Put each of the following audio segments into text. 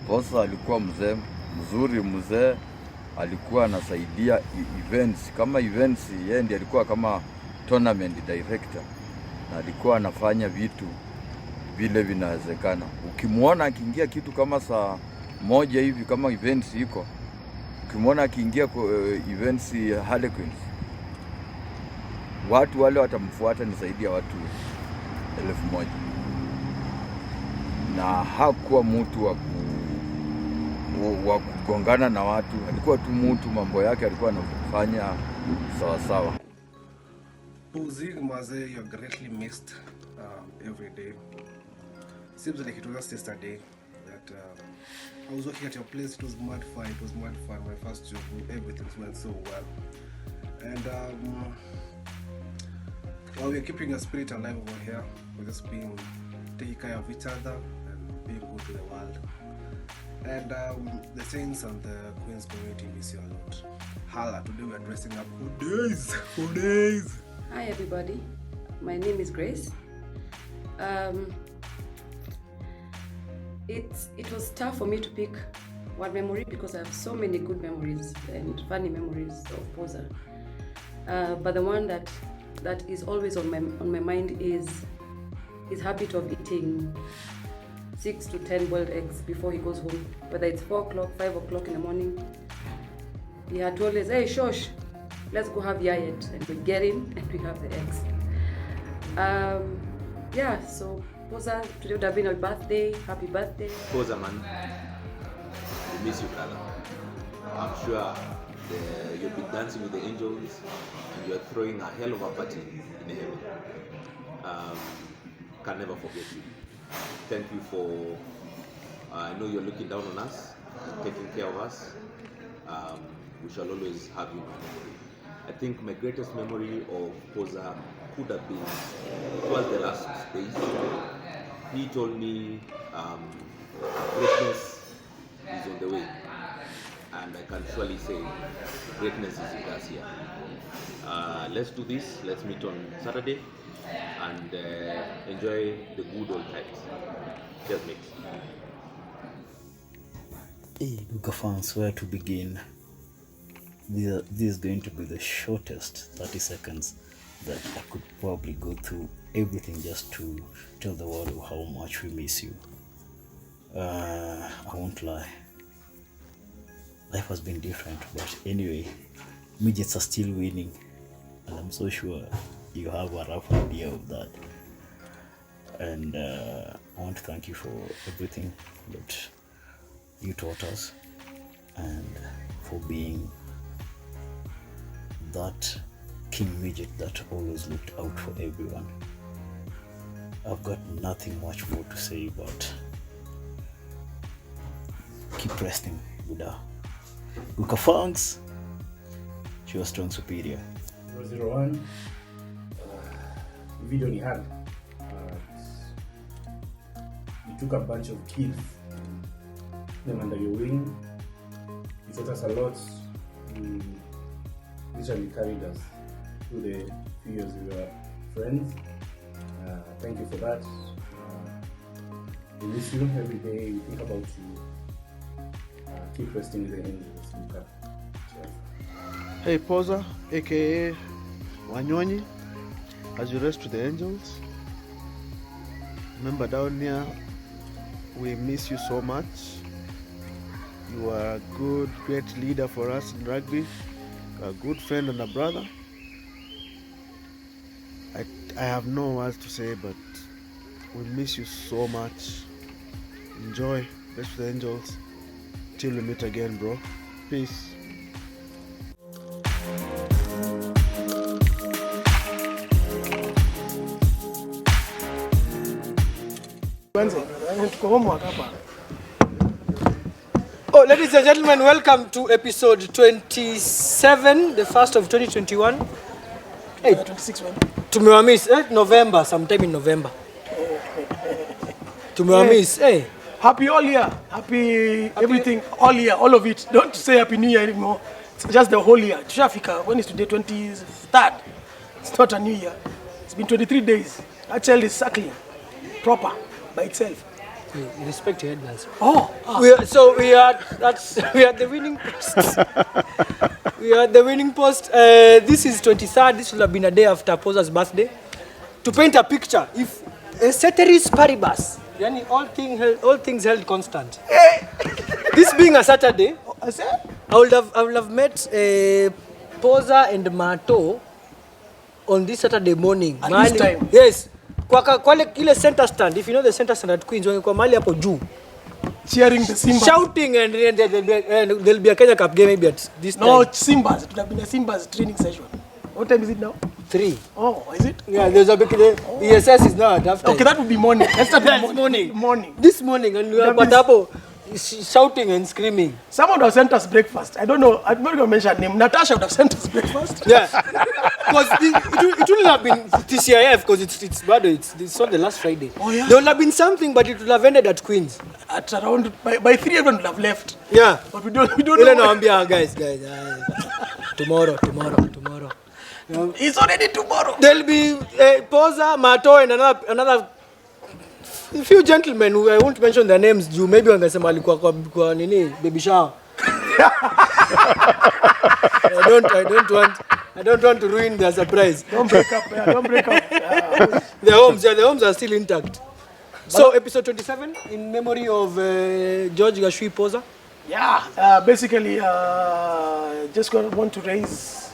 Pozza alikuwa mzee mzuri, mzee alikuwa anasaidia events. Kama events yeye ndiye alikuwa kama tournament director, na alikuwa anafanya vitu vile vinawezekana. Ukimwona akiingia kitu kama saa moja hivi, kama events iko, ukimwona akiingia kwa events Hecklers, watu wale watamfuata ni zaidi ya watu 1000. Na hakuwa mtu wa kugongana na watu, alikuwa tu mtu mambo yake alikuwa anafanya sawa sawa. Pozza, you're greatly missed every day. Seems like it was just yesterday that I was working at your place. It was mad fun. It was mad fun. My first job, everything went so well. And while we're keeping your spirit alive over here, we're just taking care of each other and being good to the world. And the Saints and the Queens community miss you a lot. Hala, today we're dressing up for days. Hi everybody, my name is Grace. It was tough for me to pick one memory because I have so many good memories and funny memories of Pozza. But the one that is always on my mind is his habit of eating 6 to 10 boiled eggs before he goes home. Whether it's 4 o'clock, 5 o'clock in the morning, he had told us, "Hey, Shosh, let's go have yayet," and we get in and we have the eggs. Yeah, so Pozza, today would have been your birthday. Happy birthday. Pozza, man, we miss you, brother. I'm sure you'll be dancing with the angels and you're throwing a hell of a party in heaven. Can never forget you. Thank you for, I know you're looking down on us, taking care of us. We shall always have you. I think my greatest memory of Pozza could have been, it was the last days. He told me greatness is on the way, and I can surely say greatness is with us here. Let's do this. Let's meet on Saturday and enjoy the good old times. Cheers, mate. Hey, Luka fans, where to begin? This is going to be the shortest 30 seconds that I could probably go through everything just to tell the world how much we miss you. I won't lie. Life has been different, but anyway, midgets are still winning, and I'm so sure you have a rough idea of that. And I want to thank you for everything that you taught us and for being that king midget that always looked out for everyone. I've got nothing much more to say, but keep resting, Buddha. Luka fans, she was strong superior. 001 video ni hard. You took a bunch of kids, them under your wing. You taught us a lot. You literally carried us through the few years we were friends. Thank you for that. We miss you every day. We think about you. Keep resting with the angels. Cheers. Hey Pozza, aka Wanyonyi, as you rest with the angels. Remember down here, we miss you so much. You are a good, great leader for us in rugby, a good friend and a brother. I have no words to say, but we miss you so much. Enjoy, rest with the angels. Till we meet again, bro. Peace. Oh, ladies and gentlemen, welcome to episode 27, the first of 2021. Hey, 26 when? Tumewamiss, November, sometime in November. Tumewamiss, hey. Happy all year, happy everything, all year, all of it. Don't say happy new year anymore. It's just the whole year. Tushafika, when is today? 23rd. It's not a new year. It's been 23 days. That child is suckling, proper, by itself. Respect your headlines. Oh, We are the winning post. We are the winning post. This is 23rd. This will have been a day after Pozza's birthday. To paint a picture, if ceteris paribus, yani all things held constant. This being a Saturday, I would have met Pozza and Mato on this Saturday morning. At this time? Yes. Kwa ile center stand, if you know the center stand at Queens, kwa mahali hapo juu. cheering the Simbas. Shouting and there'll be a Kenya Cup game maybe at this time. No, Simbas. It would have been a Simbas training session. What time is it now? 3. Oh, is it? Yeah, there's a big ESS is now at halftime. Okay, that would be morning. Let's start That's with morning. Morning. This morning, and we are Patapo shouting and screaming. Someone would have sent us breakfast. I don't know. I'm not going to mention name. Natasha would have sent us breakfast. Yeah, because it wouldn't have been TCIF because it's bad. It's not the last Friday. Oh, yeah. There would have been something, but it would have ended at Queens. At around by 3, everyone would have left. Yeah, But we don't no, know. guys. Tomorrow. It's already tomorrow. There'll be Pozza, Mato, and another few gentlemen who I won't mention their names. You maybe wangesema alikuwa kwa nini baby shower. I don't want to ruin their surprise. Don't break up. Yeah, don't break up. Their homes are still intact. So episode 27 in memory of George Pozza. Yeah. Basically, just want to raise.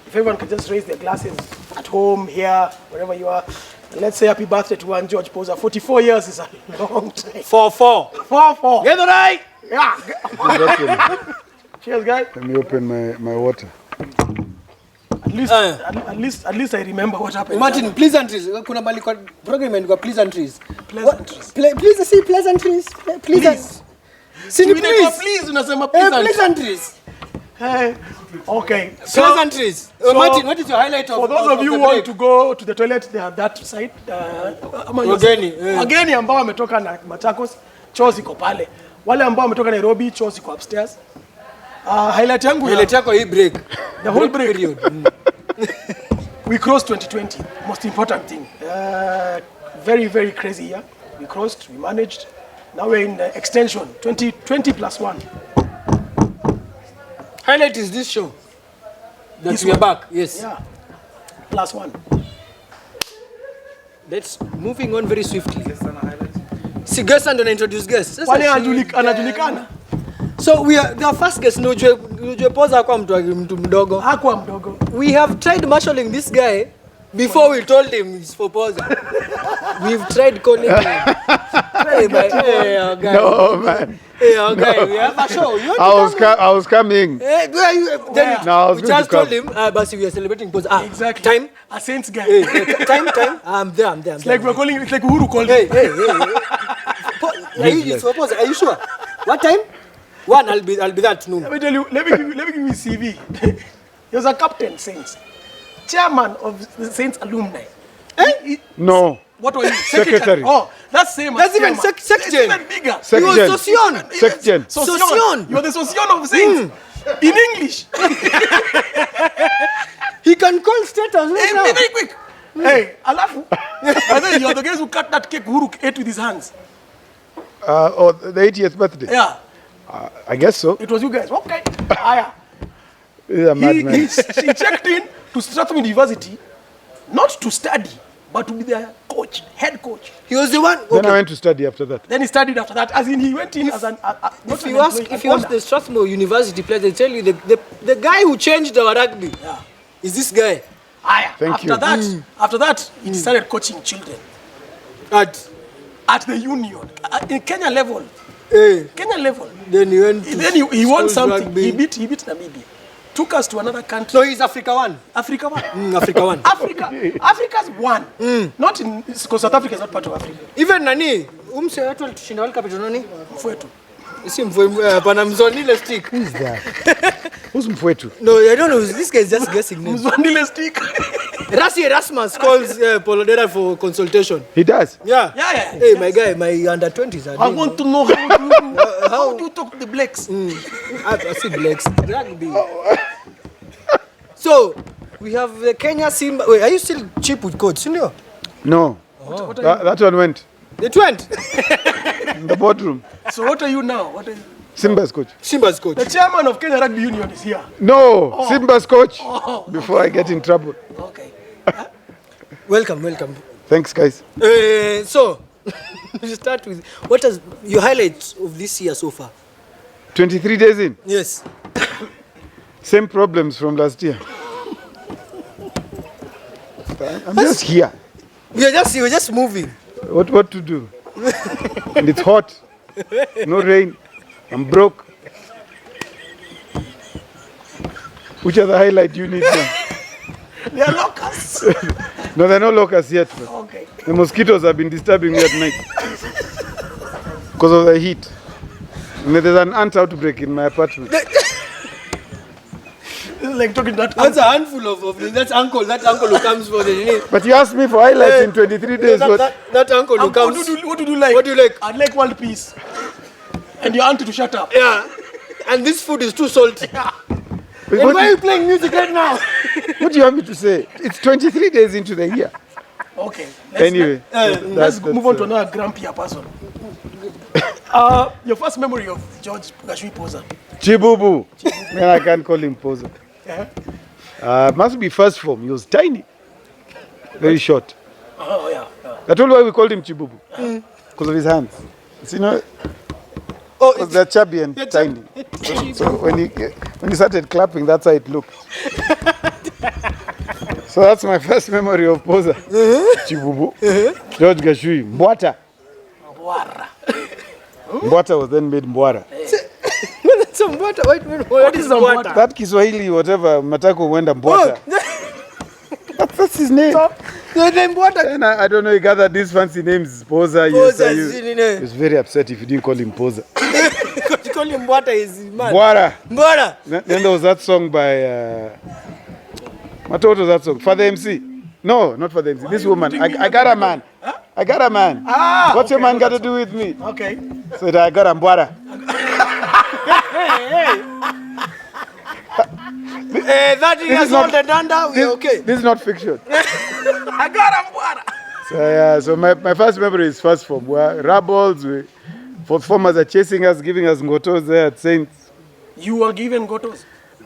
If everyone could just raise their glasses at home, here, wherever you are. And let's say happy birthday to one George Pozza. 44 years is a long time. 4-4. 4-4. Get it right. Yeah. Cheers, guys. Let me open my water. At least I remember what happened. Martin, pleasantries. Kuna mali kwa program and kwa pleasantries. Pleasantries. Please see pleasantries. Please. Please, unasema Pleasantries. Hey. Okay. Pleasantries. Martin, what is your highlight of? For those of you who want to go to the toilet, they have that side. Wageni ambao wametoka na Machakos, choo ziko pale. Wale ambao wametoka Nairobi, choo ziko upstairs. Highlight yako hii break. The whole break period. We crossed 2020. Most important thing. Very, very crazy year. We crossed, we managed. Now we're in extension, 2020 plus 1. Highlight is this show. That we are back. Yes. Yeah. Plus 1. Let's moving on very swiftly. Si guest and introduce guests. Kwani anajulikana? So we are the first guest. Ujue Pozza hakuwa mtu mdogo. Hakuwa mdogo. We have tried marshalling this guy before we told him it's for Pozza. We've tried calling him. Hey, our guy. No, man. Hey, our guy. We have a show. I was coming. Hey, where are you? Then No, I was we going just to come. told him, but we are celebrating Pozza. Exactly. Time. A Saints guy. Hey, time. I'm there. It's like we're calling. It's like Uhuru calling. Hey. It's for Pozza. Are you sure? What time? 1. I'll be that noon. Let me tell you. Let me give you CV. He was a captain, Saints, chairman of the Saints alumni. No. What were you? Secretary. Oh, that's same. That's even chairman. section. It's even bigger. He was Socion. Section. Socion. You're the Socion of Saints. In English. He can call status. Hey, very quick. Hey, alafu. And then you're the guys who cut that cake Uhuru ate with his hands. The 80th birthday. Yeah. I guess so. It was you guys. Okay. Aya. He's a madman. He checked in to Strathmore University, not to study, but to be their coach, head coach. He was the one. Then I went to study after that. Then he studied after that. As in, he went in as an. If you ask the Strathmore University players, they tell you the guy who changed our rugby is this guy. Aya. Thank you. After that, he started coaching children at the union in Kenya level. Kenya level. Then he went. Then he won something. Rugby. He beat Namibia. Took us to another country. No, he's Africa 1. Africa 1. Africa 1. Africa's 1. Not in because South Africa is not part of Africa. Even nani? Umse watu walitushinda World Cup nani? Mfwetu. Si mfwe pana mzonile stick. Who's that? Who's Mfwetu? No, I don't know. This guy is just guessing names. Mzwandile stick. Rasi Erasmus calls Polodera for consultation. He does? Yeah. Hey, my guy, my under 20s. I want to know how do you talk to the blacks? I see blacks. Rugby. So, we have the Kenya Simba. Wait, are you still cheap with coach, senior? No. That one went. It went. in the boardroom. So what are you now? What are you? Simba's coach. Simba's coach. The chairman of Kenya Rugby Union is here. No, Simba's coach. Before I get in trouble. Okay. Welcome, welcome. Thanks, guys. So, we start with what is your highlights of this year so far? 23 days in. Yes. Same problems from last year. I'm just here. We're just moving. What to do? And it's hot. No rain. I'm broke. Which other highlight you need now? They are locusts. No, there are no locusts yet. Man. Okay. The mosquitoes have been disturbing me at night because of the heat. And there's an ant outbreak in my apartment. This is like talking to that. That's a handful of that uncle who comes for the But you asked me for highlights in 23 days. that uncle who comes. What do you like? What do you like? I'd like world peace. And your auntie to shut up. Yeah. And this food is too salty. But And why are you playing music right now? what do you want me to say? It's 23 days into the year. Okay. Anyway, Let's move on to another grumpier person. Your first memory of George Pozza. Chibubu. Man, I can't call him Pozza. Must be first form. He was tiny. Very short. Oh, yeah. I told you why we called him Chibubu. Because of his hands. You know, because they're chubby and tiny. So when he started clapping, that's how it looked. So that's my first memory of Pozza. Chibubu. George Gashui. Mbwata. Mbwata was then made Mbwara. That's a Mbwata. What is Mbwata? That Kiswahili, whatever, Matako wenda Mbwata. That's his name. The name Mbwata. And I don't know, he gathered these fancy names. Pozza. He was very upset if you didn't call him Pozza. Because you call him Mbwata is mad. Mbwara. Then there was that song by... what was that song? Father MC. No, not Father MC. This woman. I got a man. Huh? I got a man. What's your man got to do with me? Okay. So I got a Mbwara. That is not the danda. We're okay. This is not fiction. I got a Mbwara. So my first memory is first form. Where rebels, fourth formers are chasing us, giving us ngotos there at Saints. You were given gotos?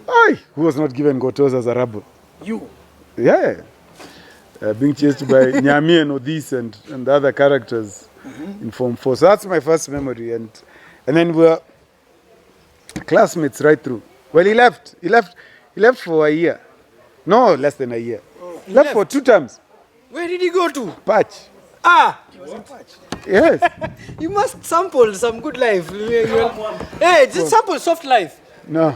Aye, who was not given gotos as a rebel? You? Yeah. Being chased by Nyami and Odis and the other characters in Form 4. So that's my first memory. And then we were classmates right through. Well, he left. He left for a year. No, less than a year. He left for 2 terms. Where did he go to? Patch. He was in Patch. Yes. You must sample some good life. Hey, just sample soft life. No.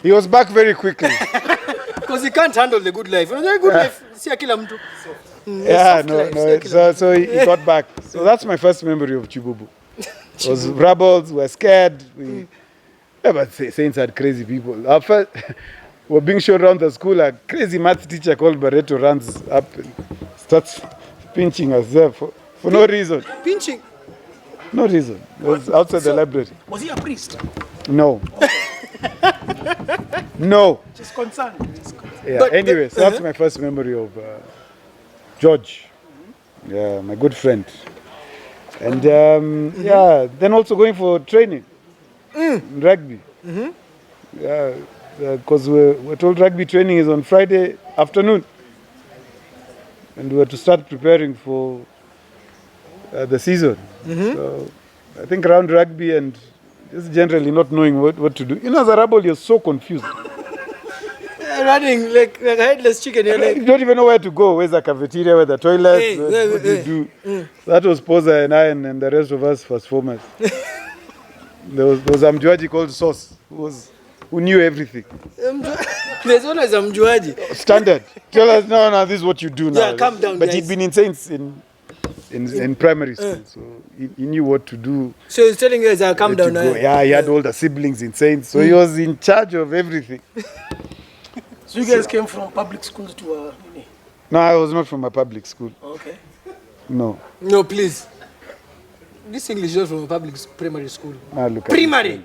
He was back very quickly. Because he can't handle the good life. The good life, see kila mtu. Yeah, no. So he got back. So that's my first memory of Chibubu. It was rebels, we were scared. But Saints had crazy people. Our first, we were being shown around the school. A crazy math teacher called Barreto runs up and starts pinching us there for no reason. Pinching? No reason. It was outside the library. Was he a priest? No. No. Just concerned. Yeah. Anyway, so that's my first memory of George. Yeah, my good friend. And yeah, then also going for training in rugby. Yeah, because we're told rugby training is on Friday afternoon, and we were to start preparing for the season. So I think around rugby and just generally not knowing what to do. You know, as a rebel, you're so confused. Running like a headless chicken. You're like, You don't even know where to go. Where's the cafeteria? Where's the toilet? What do you do? That was Pozza and I and the rest of us first formers. There was Mjuaji called Sauce who knew everything. There's always a Mjuaji. Standard. Tell us, no, this is what you do now. Yeah, calm down, But guys. he'd been in Saints in primary school, so he knew what to do. So he's telling you guys, calm down. Yeah, he had all the siblings in Saints, so he was in charge of everything. So you guys came from public schools to uni? No, I was not from a public school. Okay. No. No, please. This English is not from a public primary school. Now look at Primary.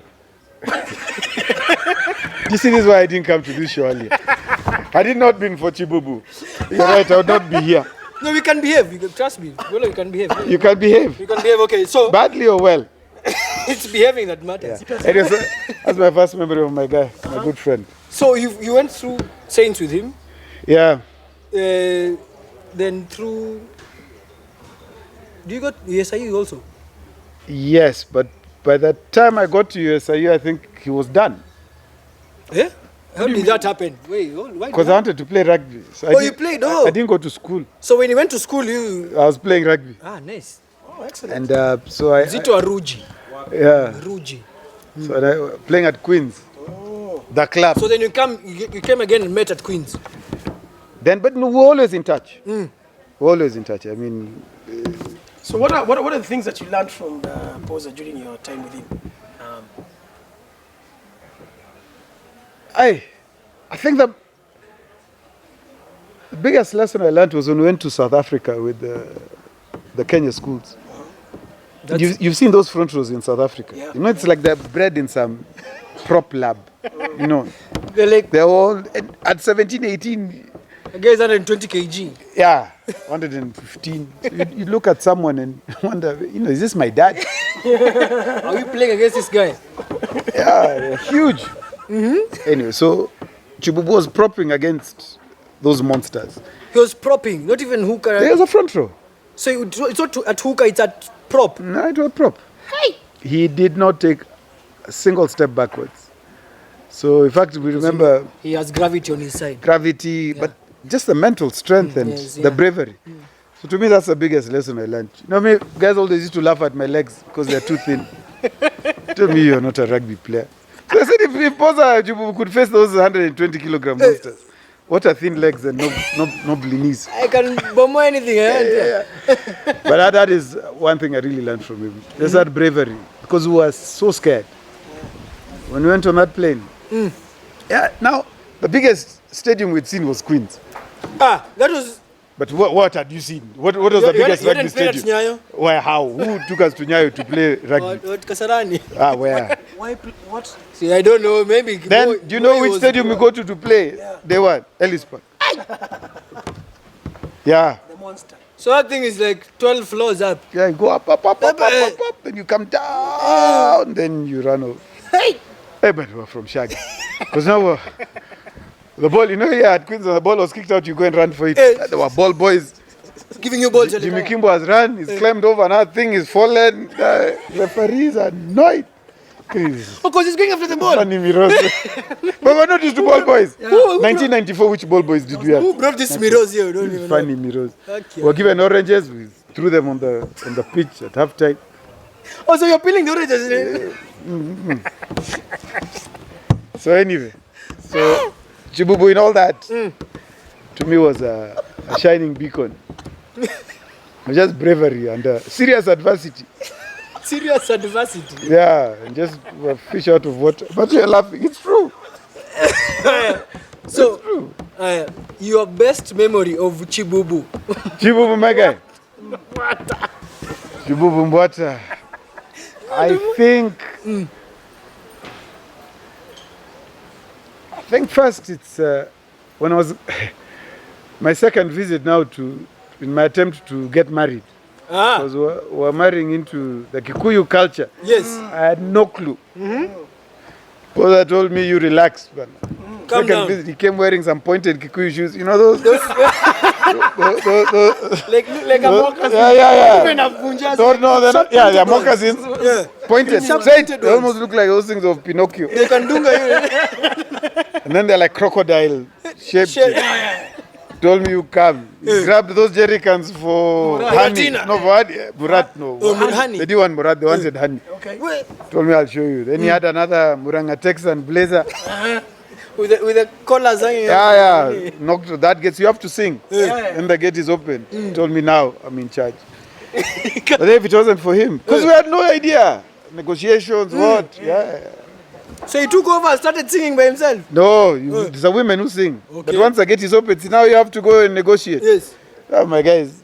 You see, this is why I didn't come to this show earlier. Had it not been for Chibubu, you're right, I would not be here. No, we can behave. Trust me. Well, we can behave. You can behave. We can behave. Okay, so Badly or well? it's behaving that matters. Anyway, that's my first memory of my guy, my good friend. So you went through Saints with him, Yeah. then through. Do you got USIU also? Yes, but by the time I got to USIU, I think he was done. Yeah. How did that happen? Wait, why? Because I wanted to play rugby. So You played? Oh. I didn't go to school. So when you went to school, you. I was playing rugby. Ah, nice. Oh, excellent. And so I. Zito Aruji. Yeah. Ruji. So I, playing at Queen's. The club. So then you came again and met at Queen's. Then, but no, we're always in touch. We're always in touch. I mean. So what are the things that you learned from Pozza during your time with him? I think the biggest lesson I learned was when we went to South Africa with the Kenya schools. You've seen those front rows in South Africa. Yeah. You know, it's like they're bred in some prop lab. You know, They're all at 17, 18. The guy's 120 kg. Yeah, 115. So you look at someone and wonder, you know, is this my dad? Are we playing against this guy? Yeah, they're huge. Anyway, so Chibubu was propping against those monsters. He was propping, not even hooker. There's a front row. So it's not at hooker, it's at prop. No, it was prop. He did not take a single step backwards. So, in fact, we remember He has gravity on his side. gravity, but just the mental strength and yes, the yeah. bravery. So, to me, that's the biggest lesson I learned. You know, me guys always used to laugh at my legs because they're too thin. Tell me you're not a rugby player. So I said, if Pozza Chibubu could face those 120 kilogram monsters, what are thin legs and no knees? I can bomb anything. But that is one thing I really learned from him. There's that bravery, because we were so scared when we went on that plane. Yeah. Now the biggest stadium we'd seen was Queen's. That was. But what had you seen? What was the biggest you rugby hadn't played at stadium? Nyayo? Where? How? Who took us to Nyayo to play rugby? What Kasarani? Where? What? See, I don't know. Maybe. Then do you know which stadium we go to play? They were Ellis Park. Yeah. The monster. So that thing is like 12 floors up. Yeah, you go up, then you come down, then you run off. Hey, but we're from Shaggy. Because now the ball, you know, here at Queens, when the ball was kicked out, you go and run for it. There were ball boys. Giving you balls. Jimmy Kimbo has run, he's climbed over, another thing is fallen. The referees are annoyed. Because he's going after the ball. Funny Miros. But we're not used to ball boys. 1994, which ball boys did we have? Who brought this Miros here? Don't even Funny Miros. We were given oranges, we threw them on the pitch at half time. Oh, so you're peeling the oranges? So anyway, so Chibubu in all that, to me was a shining beacon. Just bravery and serious adversity. Serious adversity. Yeah, and just a fish out of water. But you're laughing, it's true. So, it's true. Your best memory of Chibubu? Chibubu, my guy. Chibubu Mbwata. I think first it's when I was my second visit now in my attempt to get married. Because we're marrying into the Kikuyu culture. Yes. I had no clue. Pozza told me, you relax, man. Calm down. Visit, he came wearing some pointed Kikuyu shoes. You know those? like a moccasin. Yeah. Even a punjas. No, they're not. Yeah, they're moccasins. Yeah. Pointed. Straight. They almost look like those things of Pinocchio. They can dunga you. And then they're like crocodile shaped. Told me you come. He grabbed those jerry cans for honey. No, for honey. Murat, no. Honey. They didn't want Murat, they wanted honey. Okay. Told me I'll show you. Then he had another Muranga Texan blazer. With the collars hanging. Yeah. Knocked, that gets you have to sing. And the gate is open. Told me now I'm in charge. But if it wasn't for him, because we had no idea. Negotiations, what? Yeah. So he took over and started singing by himself? No, it's the women who sing. Okay. But once the gate is open, now you have to go and negotiate. Yes. Oh, my guys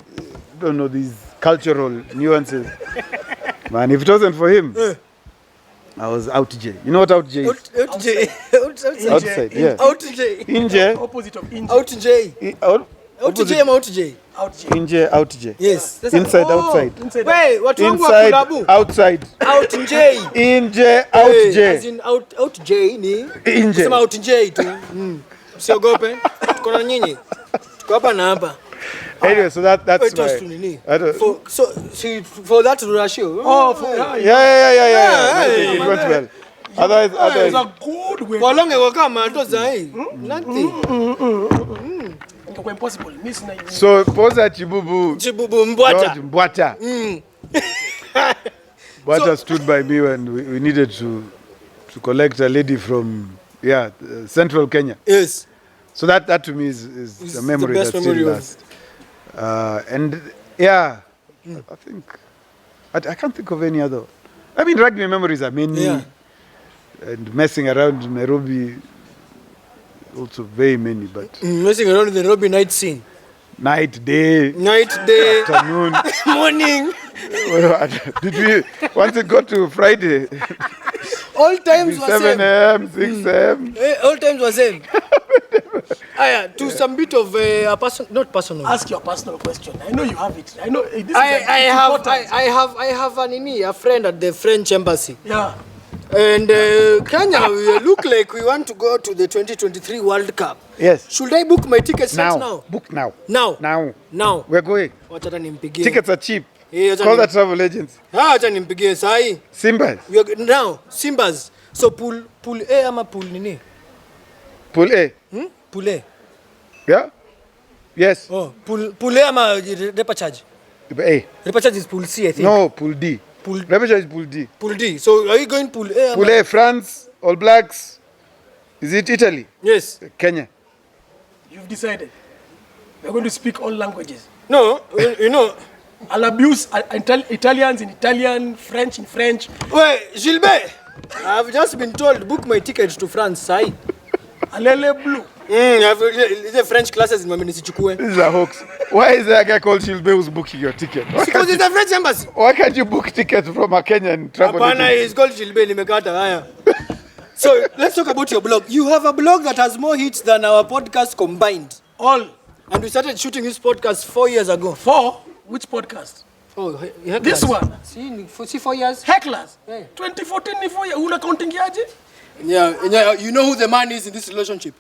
don't know these cultural nuances. Man, if it wasn't for him, I was out J. You know what out J is? Outside, yeah. Out J. In J. Opposite of injury. Out J. Out J. I'm out J. Inje, out je. Yes. Inside, outside. Wait, watu wangu wa Inside, kulabu. outside. Out nje. Inje, out As je. in out J ni. Inje. Sema out J tu. Usiogope. Tuko na nyinyi. Tuko hapa na hapa. Anyway, so that's Wait, why. to nini? For that ratio. Yeah. It went well. Otherwise, It's a good way. Kwa longe kwa kama ndo sahi. Nothing. Kwa impossible. Miss na. So Pozza Chibubu Mbwata. George Mbwata. Mbwata stood by me when we needed to collect a lady from central Kenya. Yes. So that to me is a memory the best that memory still lasts. And I think I can't think of any other. I mean, rugby memories are many. Yeah. And messing around in Nairobi, also very many. But Messing around in the Nairobi night scene. night, day, afternoon, morning. Did we once it got to Friday? All times was 7 same. a.m., 6 a.m. All times was same. To some bit of not personal. Ask your personal question. I know you have it. I know this I have a friend at the French embassy. Yeah. And Kenya, we look like we want to go to the 2023 World Cup. Yes. Should I book my tickets right now? Book now. Now. We're going. Wacha nimpigie. Tickets are cheap. Wacha Call the travel agents. Wacha nimpigie sahi. Simbas. Now, Simbas. So pool A ama pool nini? Pool A. Pool A. Yeah? Yes. Oh, pool A ama repechage? A. Repechage is pool C, I think. No, pool D. Repechage is pool D. Pool D. So are you going pool A? Pool A, France, All Blacks. Is it Italy? Yes. Kenya. You've decided. We're going to speak all languages. No, you know. I'll abuse Italians in Italian, French in French. Wait, Gilbert, I've just been told book my ticket to France, sai. Alele blue. The French classes in Mamini Sichukue. This is a hoax. Why is there a guy called Gilbert who's booking your ticket? Because it's a French embassy. Why can't you book tickets from a Kenyan travel Apana, agent? it's called Gilbert Nimekata. So let's talk about your blog. You have a blog that has more hits than our podcast combined. All. And we started shooting this podcast 4 years ago. 4? Which podcast? Oh, Hecklers. This one. See 4 years? Hecklers. Yeah. 2014 ni 4 years. Una counting yaje? Yeah, you know who the man is in this relationship.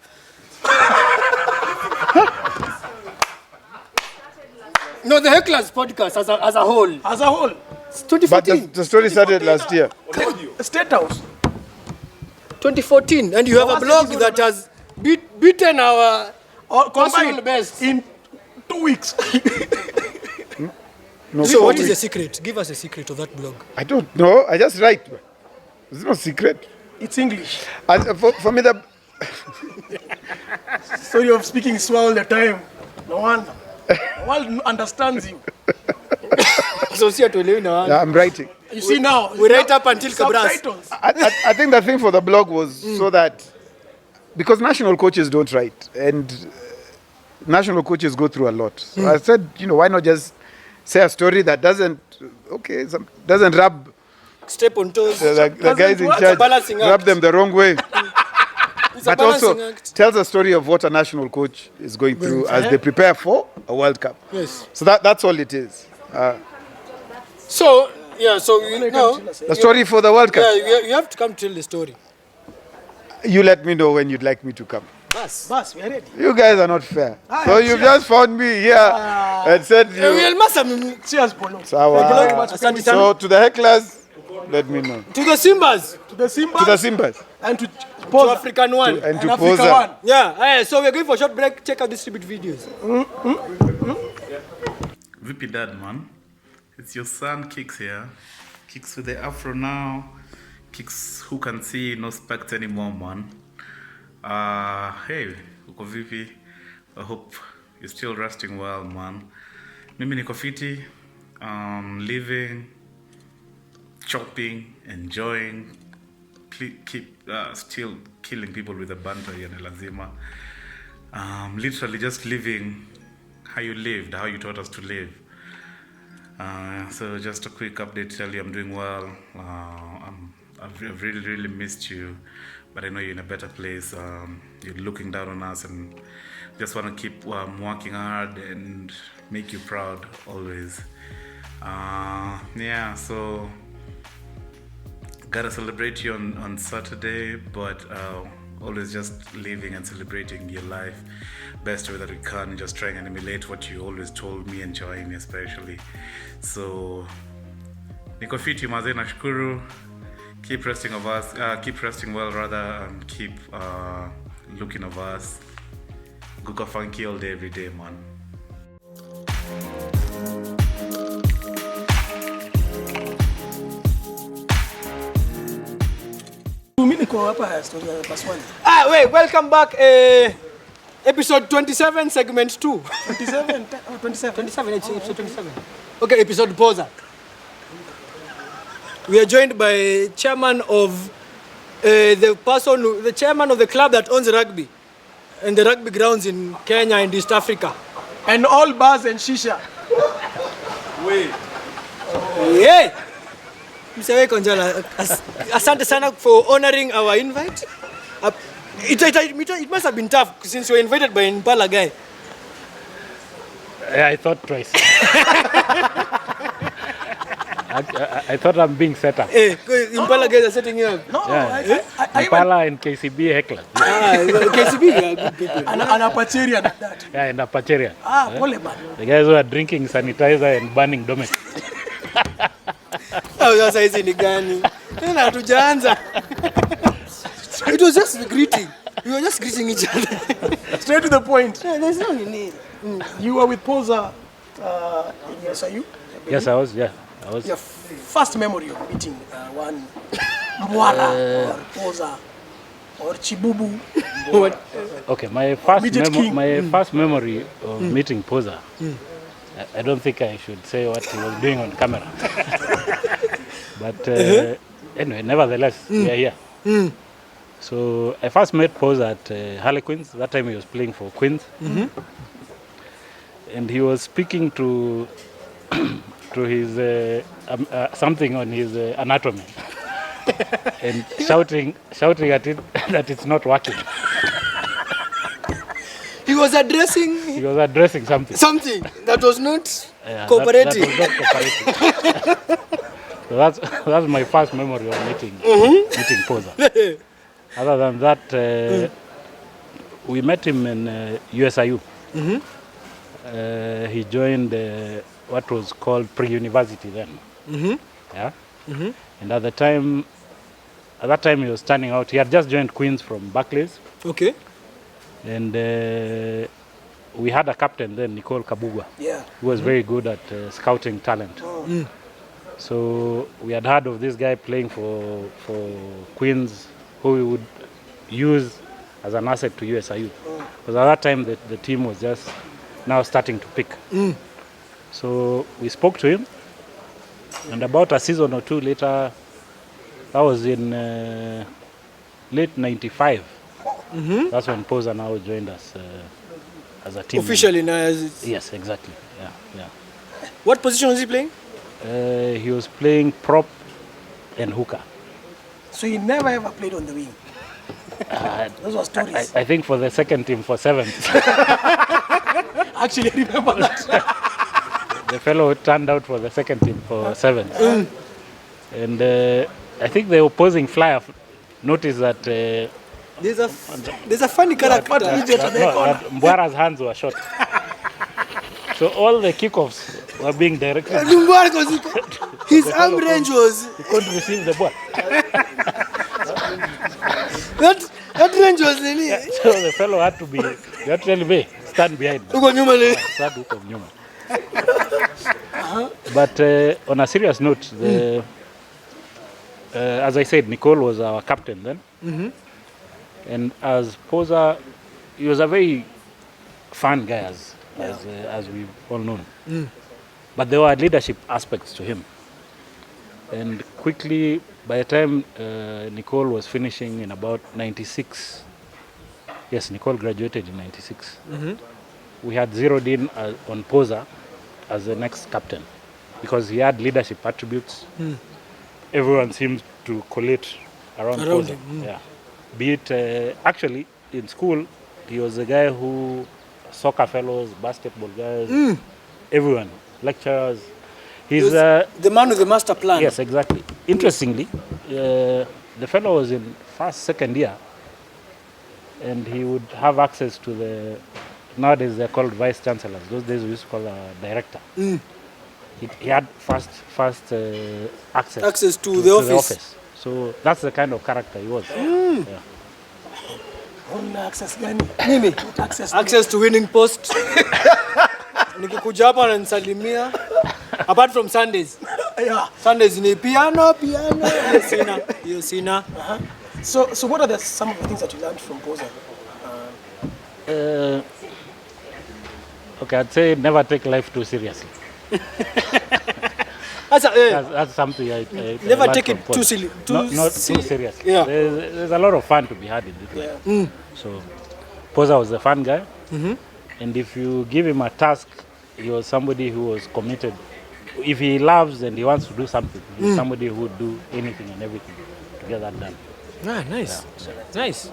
No, the Hecklers podcast as a whole. As a whole. It's 2014. But the story started last year. State House. 2014. And you have a blog that has beaten our personal best. In 2 weeks. No, So what is the secret? Give us a secret of that blog. I don't know. I just write. It's no secret. It's English. And for me, the Story of speaking slow all the time. No one. The world understands you. So see now. I'm writing. You see now. We write up until Cabras. Subtitles. I think the thing for the blog was so that because national coaches don't write and national coaches go through a lot. So I said, why not just say a story that doesn't rub Step on toes. the guys in It's a charge, balancing rub act. them the wrong way. It's a But balancing also act. tells a story of what a national coach is going through as they prepare for a World Cup. Yes. So that's all it is. So you know. The story for the World Cup. Yeah, you have to come tell the story. You let me know when you'd like me to come. Boss, we are ready. You guys are not fair. So you've just found me here and said you. Cheers, Polo. So to the Hecklers, let me know. To the Simbas. To the Simba. To the Simbas. And to To African one. And to Africa Pozza. one. Yeah, so we're going for a short break. Check out these stupid videos. Vipi dad, man? It's your son Kicks here. Kicks with the afro now. Kicks who can see, no specs anymore, man. Hey, uko vipi? I hope you're still resting well, man. Mimi niko fiti, living, chopping, enjoying, still killing people with the banter yana lazima. Literally just living how you lived, how you taught us to live. So just a quick update, tell you I'm doing well. I've really missed you, but I know you're in a better place. You're looking down on us and just want to keep working hard and make you proud always. Yeah, so gotta celebrate you on Saturday, but always just living and celebrating your life best way that we can, just trying and emulate what you always told me and enjoying me especially. So niko fiti mazee, nashukuru. Keep resting well rather, and keep looking of us. Guka funky all day every day, man. Wait, welcome back. Episode 27, segment 2. 27? 27, it's episode 27. Okay, episode Pozza. We are joined by chairman of the chairman of the club that owns rugby and the rugby grounds in Kenya and East Africa. And all bars and shisha. Wait. Yeah. Mr. Wekonjala, asante sana for honoring our invite. It must have been tough since you were invited by Impala guy. Yeah, I thought twice. I thought I'm being set up. Impala guys are setting you up. No, yeah. Impala and KCB Hecklers. KCB, yeah, good people. And a Pacheria like that. Yeah, and a Pacheria. Pole man. The guys who are drinking sanitizer and burning domet. Sasa hizi ni gani? Tena hatujaanza. It was just the greeting. We were just greeting each other. Straight to the point. Yeah, there's no need. You were with Pozza in SIU? Yes, I was. Yeah, I was. Your first memory of meeting one Mwara or Pozza or Chibubu. Okay, my first memory of meeting Pozza. I don't think I should say what he was doing on camera. But anyway, nevertheless, we are here. So I first met Pozza at Harlequins. That time he was playing for Queens. And he was speaking to his something on his anatomy and shouting at it that it's not working. He was addressing something. Something that was not cooperative. That was not cooperative. So that's my first memory of meeting Pozza. Other than that, we met him in USIU. He joined what was called pre-university then. Yeah. And at that time he was turning out. He had just joined Queens from Barclays. Okay. And we had a captain then, Nicole Kabugwa, who was very good at scouting talent. So we had heard of this guy playing for Queens, who we would use as an asset to USIU. Because at that time the team was just now starting to pick. So we spoke to him, and about a season or two later, that was in late 95. That's when Pozza now joined us as a team. Officially now? Yes, exactly. Yeah. What position was he playing? He was playing prop and hooker. So he never ever played on the wing? Those were stories. I think for the second team, for seventh. Actually, I remember that. The fellow turned out for the second team for seventh. And I think the opposing flyer noticed that there's a funny character. Mbwara's hands were short. So all the kickoffs were being directed. His arm range was... He couldn't receive the ball. that range was really... So the fellow had to be, stand behind. But on a serious note, as I said, Nicole was our captain then. And as Pozza, he was a very fun guy, as we've all known. But there were leadership aspects to him. And quickly, by the time Nicole was finishing in about 96, yes, Nicole graduated in 96, we had zeroed in on Pozza as the next captain because he had leadership attributes. Everyone seemed to collate around Pozza. Yeah. Be it, actually, in school, he was the guy who soccer fellows, basketball guys, everyone, lecturers. He He's was the man with the master plan. Yes, exactly. Interestingly, the fellow was in second year, and he would have access to the, nowadays they're called vice chancellors. Those days we used to call a director. He had first access to the office. So that's the kind of character he was. Yeah. Access gani? Mimi, access to winning post. Nikikuja hapa ananisalimia. Apart from Sundays. Yeah. Sundays ni piano. Hiyo sina. So what are some of the things that you learned from Pozza? Okay, I'd say never take life too seriously. That's something I never learned take from it Pozza. too Not too seriously. Yeah. There's a lot of fun to be had in this life. So Pozza was a fun guy, and if you give him a task, he was somebody who was committed. If he loves and he wants to do something, he's somebody who would do anything and everything to get that done. Ah, nice. Yeah. Nice.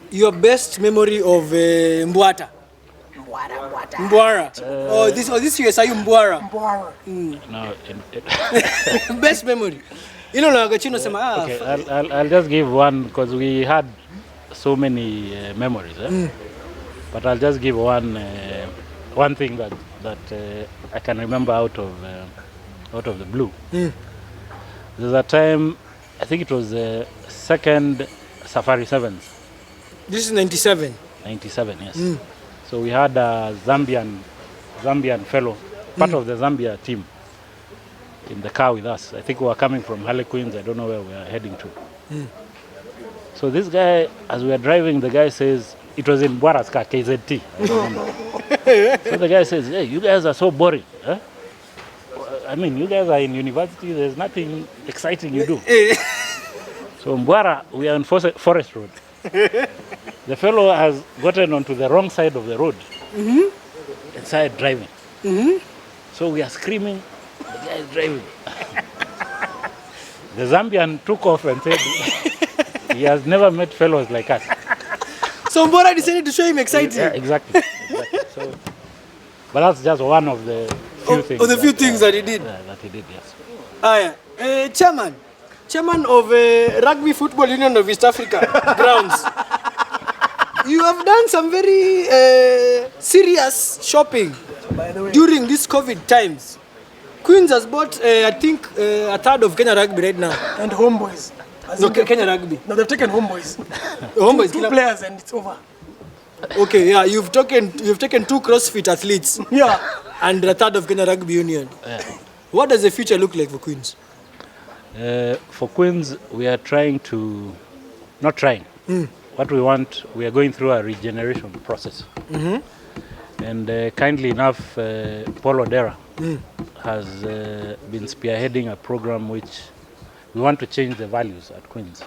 Your best memory of Mbwata? Mbwara. This year say Mbwara. No. Best memory. You know, okay, I'll just give one because we had so many memories. But I'll just give one thing that I can remember out of the blue. There's a time, I think it was the second Safari Sevens. This is 97. 97, yes. So we had a Zambian fellow, part of the Zambia team, in the car with us. I think we were coming from Harlequins. I don't know where we were heading to. So this guy, as we were driving, the guy says, it was in Bwara's car, KZT. I remember. So the guy says, hey, you guys are so boring. Huh? I mean, you guys are in university, there's nothing exciting you do. So in Bwara, we are on Forest Road. The fellow has gotten onto the wrong side of the road and started driving. So we are screaming, the guy is driving. The Zambian took off and said he has never met fellows like us. So Mbora decided to show him exciting. Yeah, exactly. So, but that's just one of the few things. Of the few things that he did. That he did, yes. Chairman of Rugby Football Union of East Africa grounds. You have done some very serious shopping during these COVID times. Queens has bought, I think, a third of Kenya Rugby right now. And Homeboys. No, Kenya Rugby. No, they've taken Homeboys. Homeboys. Two players and it's over. Okay, yeah, you've taken two CrossFit athletes. Yeah. And a third of Kenya Rugby Union. Yeah. What does the future look like for Queens? For Queens, we are not trying. What we want, we are going through a regeneration process. And kindly enough, Paul Odera has been spearheading a program which we want to change the values at Queens.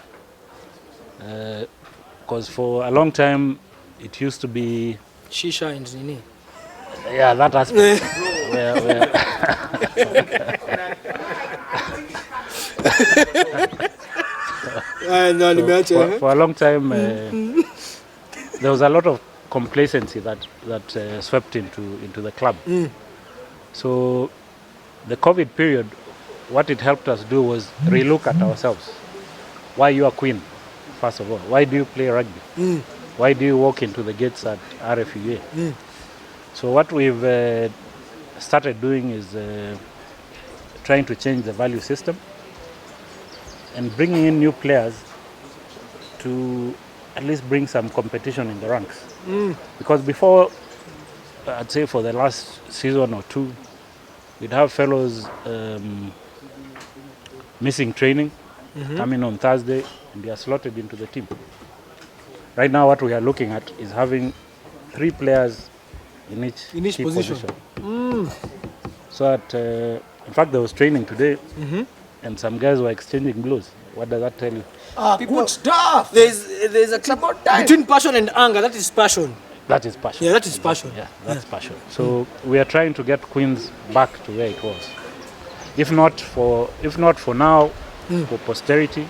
Because for a long time, it used to be... Shisha and Nini. Yeah, that aspect. For a long time, there was a lot of complacency that swept into the club. So the COVID period, what it helped us do was relook at ourselves. Why you are Queen, first of all? Why do you play rugby? Why do you walk into the gates at RFUA? So what we've started doing is trying to change the value system and bringing in new players to at least bring some competition in the ranks. Because before, I'd say for the last season or two, we'd have fellows missing training, coming on Thursday, and they are slotted into the team. Right now, what we are looking at is having 3 players in each position. So that, in fact, there was training today, and some guys were exchanging blows. What does that tell you? Good stuff. There's a clip between passion and anger. That is passion. That is passion. Yeah, that is passion. Yeah, that's passion. So we are trying to get Queens back to where it was. If not for now, for posterity,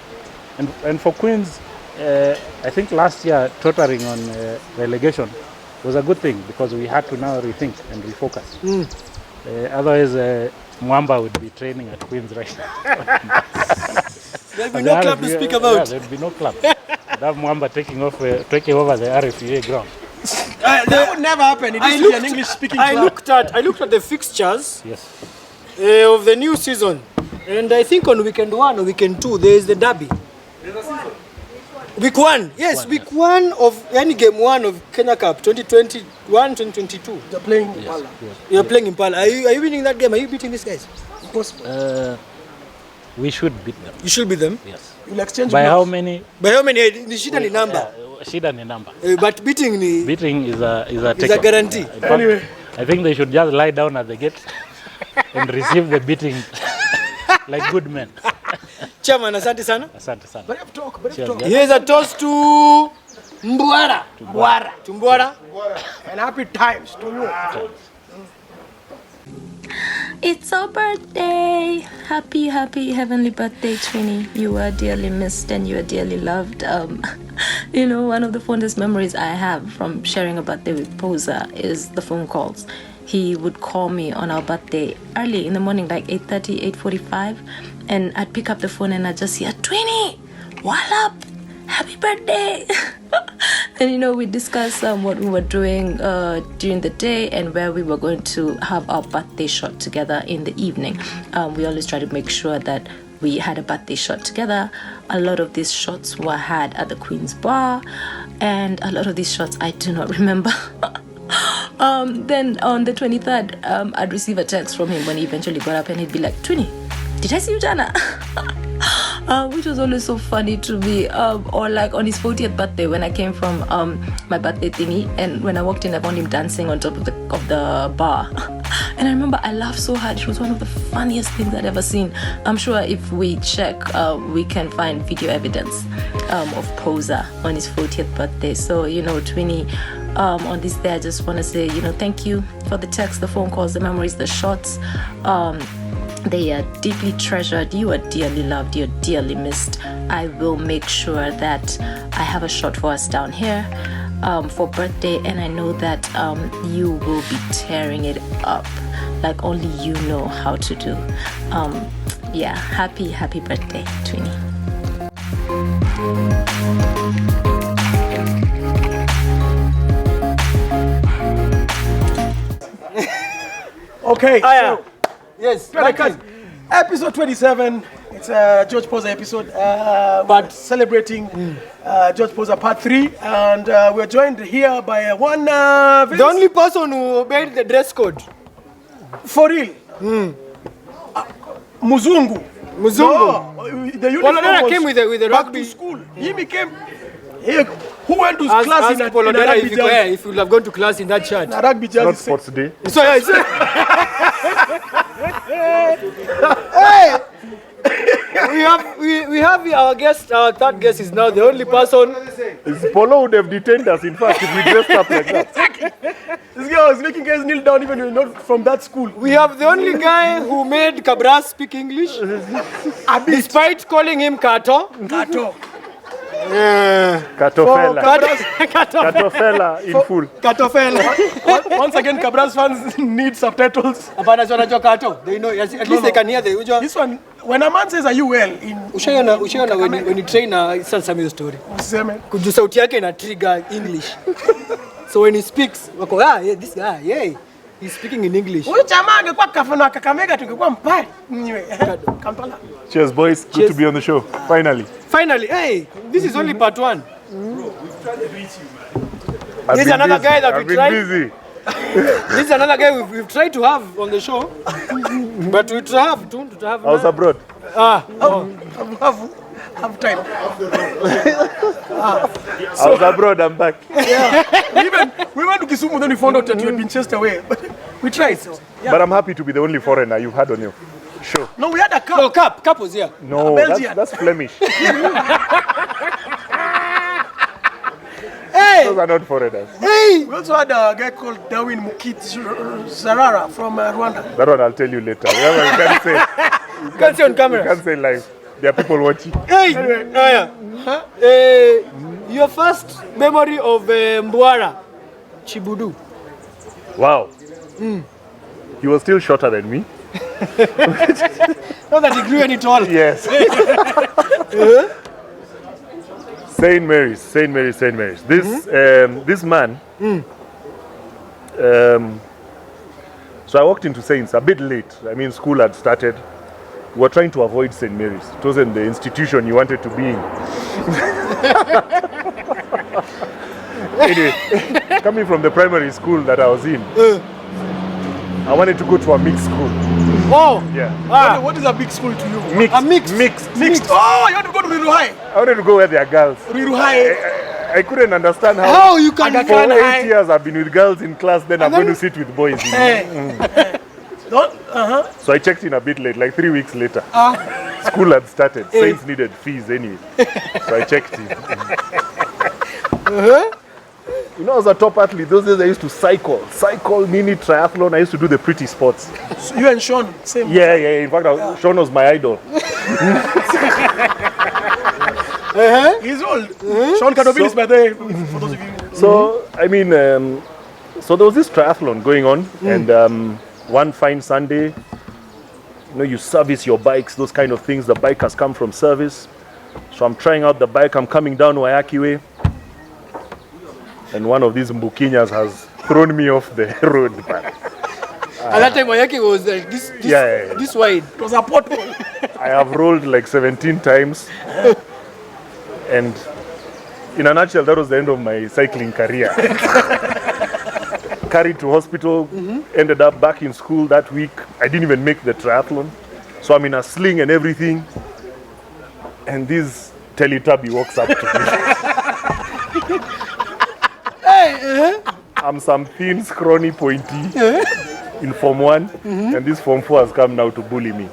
and for Queens, I think last year, tottering on relegation, was a good thing because we had to now rethink and refocus. Otherwise, Mwamba would be training at Queen's right now. There'll be no club to speak about. Yeah, there'll be no club. That Mwamba taking over the RFA ground. That would never happen. It used to be an English-speaking club. I looked at the fixtures Yes. of the new season, and I think on weekend 1 or weekend 2 there is the derby. Week 1, yes, week 1 of any game 1 of Kenya Cup 2021-2022. They're playing Impala. Yes. You're playing Impala. Are you winning that game? Are you beating these guys? Impossible. We should beat them. You should beat them. Yes. You'll exchange By blocks. how many? By how many? Ni shida ni number. Shida ni number. But beating ni Beating is a is a guarantee. In fact, Anyway. I think they should just lie down at the gate and receive the beating like good men. Chairman, asante sana. Asante sana. Brave talk, brave Cheers, talk. guys. Here's a toast to Mbwara. To Mbwara. And happy times to you. It's our birthday. Happy, happy, heavenly birthday, Trini. You are dearly missed and you are dearly loved. You know, one of the fondest memories I have from sharing a birthday with Pozza is the phone calls. He would call me on our birthday early in the morning, like 8:30, 8:45, and I'd pick up the phone and I'd just hear, Trini, what up? Happy birthday. And you know, we discussed what we were doing during the day and where we were going to have our birthday shot together in the evening. We always try to make sure that we had a birthday shot together. A lot of these shots were had at the Queen's Bar, and a lot of these shots I do not remember. Then on the 23rd, I'd receive a text from him when he eventually got up, and he'd be like, Trini, did I see you, Jana? Which was always so funny to me. Or like on his 40th birthday, when I came from my birthday thingy, and when I walked in, I found him dancing on top of the bar. And I remember I laughed so hard. It was one of the funniest things I'd ever seen. I'm sure if we check, we can find video evidence of Pozza on his 40th birthday. So, you know, Trini, on this day, I just want to say, you know, thank you for the texts, the phone calls, the memories, the shots. They are deeply treasured. You are dearly loved. You're dearly missed. I will make sure that I have a shot for us down here for birthday, and I know that you will be tearing it up like only you know how to do. Yeah, happy birthday, Trini. Okay, so Yes, guys, episode 27. It's a George Pozza episode, but celebrating George Pozza part 3, and we're joined here by one. the only person who obeyed the dress code. For real. Muzungu. No, the uniform came with the back rugby to school. He became. Who went to class in a rugby jersey? if you would have gone to class in that shirt. A rugby jersey. Not sports day. So yeah, hey, we have our guest. Our third guest is now the only person. Polo would have detained us, in fact, if we dressed up like that. This guy was making guys kneel down even if you're not from that school. We have the only guy who made Cabras speak English, despite calling him Kato. Kato. Katofela. Katofela in full. Katofela. Once again, Cabras fans need subtitles. Kato. They know. At least they can hear the. This one, when a man says, "Are you well?" in Ushaiona when you train it's a Samuel story. Kuju sauti yake ina trigger English. So when he speaks, wako this guy, he's speaking in English. Huyu jamaa angekuwa kafana Kakamega tungekuwa mpari. Kampala. Cheers, boys. Good to be on the show. Finally. Hey, this is only part 1. I've This is been another busy. guy that I've we been tried. busy. This is another guy we've tried to have on the show, but we have to have. I was abroad. Have time. I was abroad. I'm back. We went to Kisumu, then we found out that you had been chased away. But we tried. But I'm happy to be the only foreigner you've had on your show. No, we had a cup. No, Cup was here. No, that's Flemish. Hey! Those are not foreigners. Hey! We also had a guy called Darwin Mukit Sarara from Rwanda. That one I'll tell you later. You can't say. You can't say on camera. You can't say live. There are people watching. Hey! Your first memory of Mbwara. Chibudu. Wow. He was still shorter than me. Not that he grew any taller. Yes. St. Mary's. This man. So I walked into Saints a bit late. I mean, school had started. We were trying to avoid St. Mary's. It wasn't the institution you wanted to be in. Anyway, coming from the primary school that I was in, I wanted to go to a mixed school. Oh! Yeah. What is a big school to you? Mixed. A mixed. Mixed. Oh, you want to go to Riru High? I wanted to go where there are girls. Riru High. I couldn't understand how. How you can For 8 years I've been with girls in class, then I'm going to sit with boys. So I checked in a bit late, like 3 weeks later. School had started. Saints needed fees anyway. So I checked in. You know, as a top athlete, those days I used to cycle, mini triathlon. I used to do the pretty sports. So you and Sean, same. Yeah. In fact, Sean was my idol. He's old. Sean Kadobin is by the way, for those of you. So, I mean, so there was this triathlon going on, and one fine Sunday, you know, you service your bikes, those kind of things. The bike has come from service. So I'm trying out the bike. I'm coming down Wayaki way. And one of these Mbukinyas has thrown me off the road. At that time, Wayaki was this wide. It was a pothole. I have rolled like 17 times. And in a nutshell, that was the end of my cycling career. Carried to hospital, ended up back in school that week. I didn't even make the triathlon. So I'm in a sling and everything. And this Teletubby walks up to me. I'm some thin, scrawny, pointy in Form 1. And this Form 4 has come now to bully me.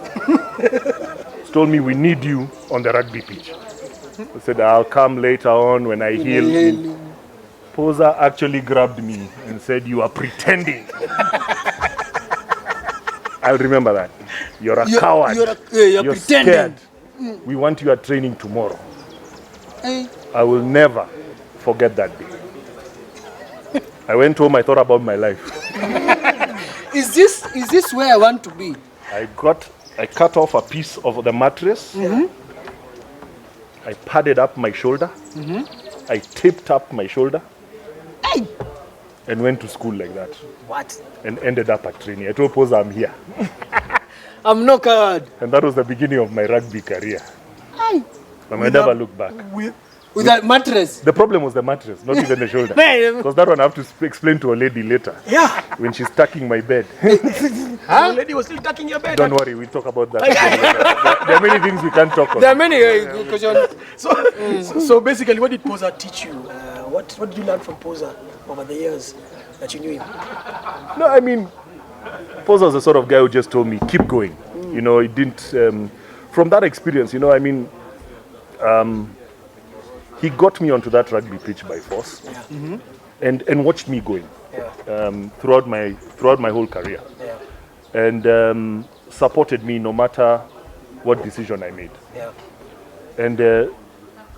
He told me, we need you on the rugby pitch. I said, I'll come later on when I heal. Pozza actually grabbed me and said, you are pretending. I'll remember that. You're a coward. You're pretending. Scared. We want you at training tomorrow. I will never forget that day. I went home, I thought about my life. Is this where I want to be? I cut off a piece of the mattress. I padded up my shoulder. I taped up my shoulder. And went to school like that. What? And ended up at training. I told Pozza I'm here. I'm no coward. And that was the beginning of my rugby career. And I never looked back. With that mattress? The problem was the mattress, not even the shoulder. Because that one I have to explain to a lady later. Yeah. When she's tucking my bed. The lady was still tucking your bed. Don't worry, we'll talk about that. There are many things we can't talk about. There are many. So basically, what did Pozza teach you? What did you learn from Pozza over the years that you knew him? No, I mean, Pozza was the sort of guy who just told me, keep going. You know, it didn't, from that experience, you know, I mean, he got me onto that rugby pitch by force, and watched me going throughout my whole career, and supported me no matter what decision I made. And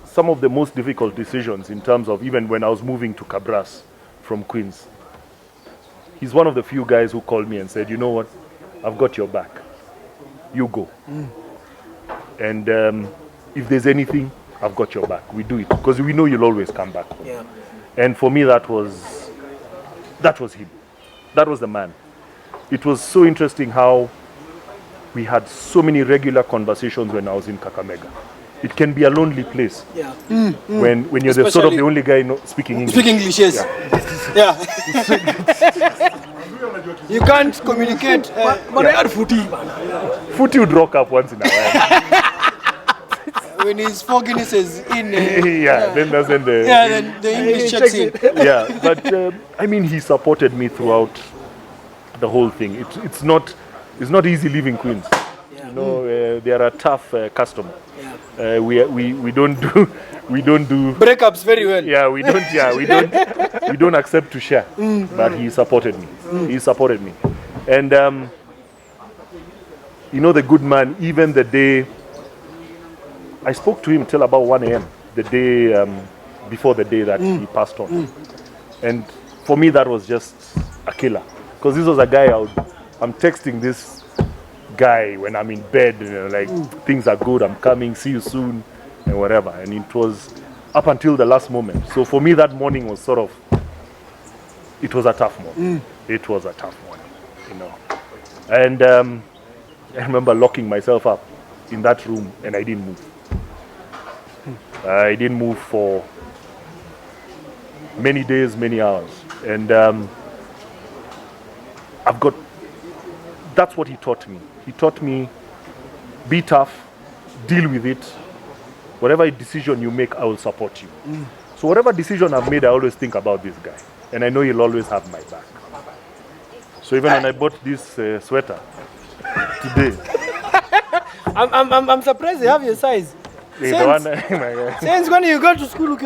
some of the most difficult decisions, in terms of even when I was moving to Cabras from Queens, he's one of the few guys who called me and said, you know what, I've got your back. You go. And if there's anything, I've got your back. We do it because we know you'll always come back. And for me, that was him. That was the man. It was so interesting how we had so many regular conversations when I was in Kakamega. It can be a lonely place when you're the sort of the only guy speaking English. Speaking English, yes. You can't communicate. But I had Footy. Footy would rock up once in a while. When his fogginess is in. Then doesn't the... then the English checks in. But I mean, he supported me throughout the whole thing. It's not easy leaving Queens. You know, they are a tough customer. We don't do breakups very well. We don't accept to share. But he supported me. He supported me. And you know, the good man, even the day I spoke to him till about 1 a.m. the day before the day that he passed on. And for me, that was just a killer. Because this was a guy I'm texting this guy when I'm in bed, you know, like things are good, I'm coming, see you soon, and whatever. And it was up until the last moment. So for me, that morning was sort of, it was a tough morning. It was a tough morning, you know. And I remember locking myself up in that room, and I didn't move. I didn't move for many days, many hours. And that's what he taught me. He taught me, be tough, deal with it. Whatever decision you make, I will support you. So whatever decision I've made, I always think about this guy. And I know he'll always have my back. So even when I bought this sweater today. I'm surprised they have your size. Since when you go to school,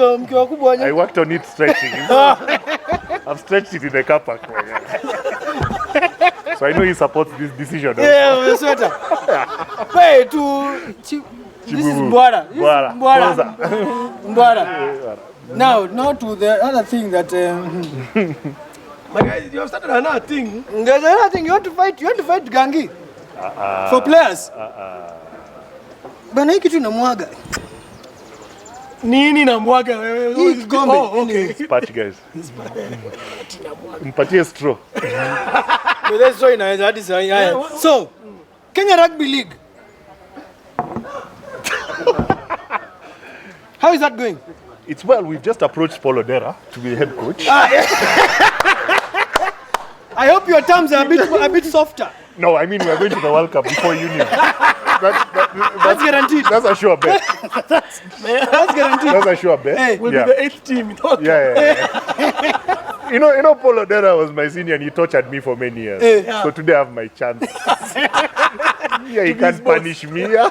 I worked on it stretching. I've stretched it in the car park. So I know he supports this decision. Yeah, the sweater. Hey, this is Mbwara. Mbwara. Now to the other thing that. My guys, you have started another thing. There's another thing. You want to fight Gangi for players. Bana hiki tu namwaga. Nini namwaga wewe? Hii kikombe. Oh, okay. Patch guys. Mpatie straw. That's so nice. That is so Kenya Rugby League. How is that going? It's well. We've just approached Paul Odera to be head coach. I hope your terms are a bit softer. No, I mean we're going to the World Cup before Union. That's guaranteed. That's a sure bet. That's guaranteed. That's a sure bet. Hey, We'll be the 8th team in World Cup. Yeah. You know, Paul Odera was my senior and he tortured me for many years. Yeah. So today I have my chance. Yeah, he can't punish me. Yeah.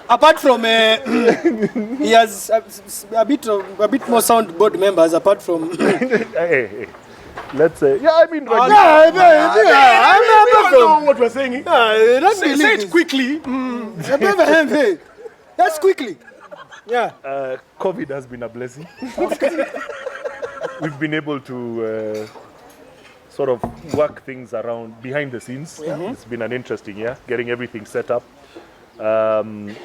Apart from he has a bit more sound board members. Apart from hey. Let's say, yeah, I mean, I don't know what we're saying. Say it quickly. That's quickly. Yeah. COVID has been a blessing. We've been able to sort of work things around behind the scenes. Yeah. It's been an interesting year, getting everything set up,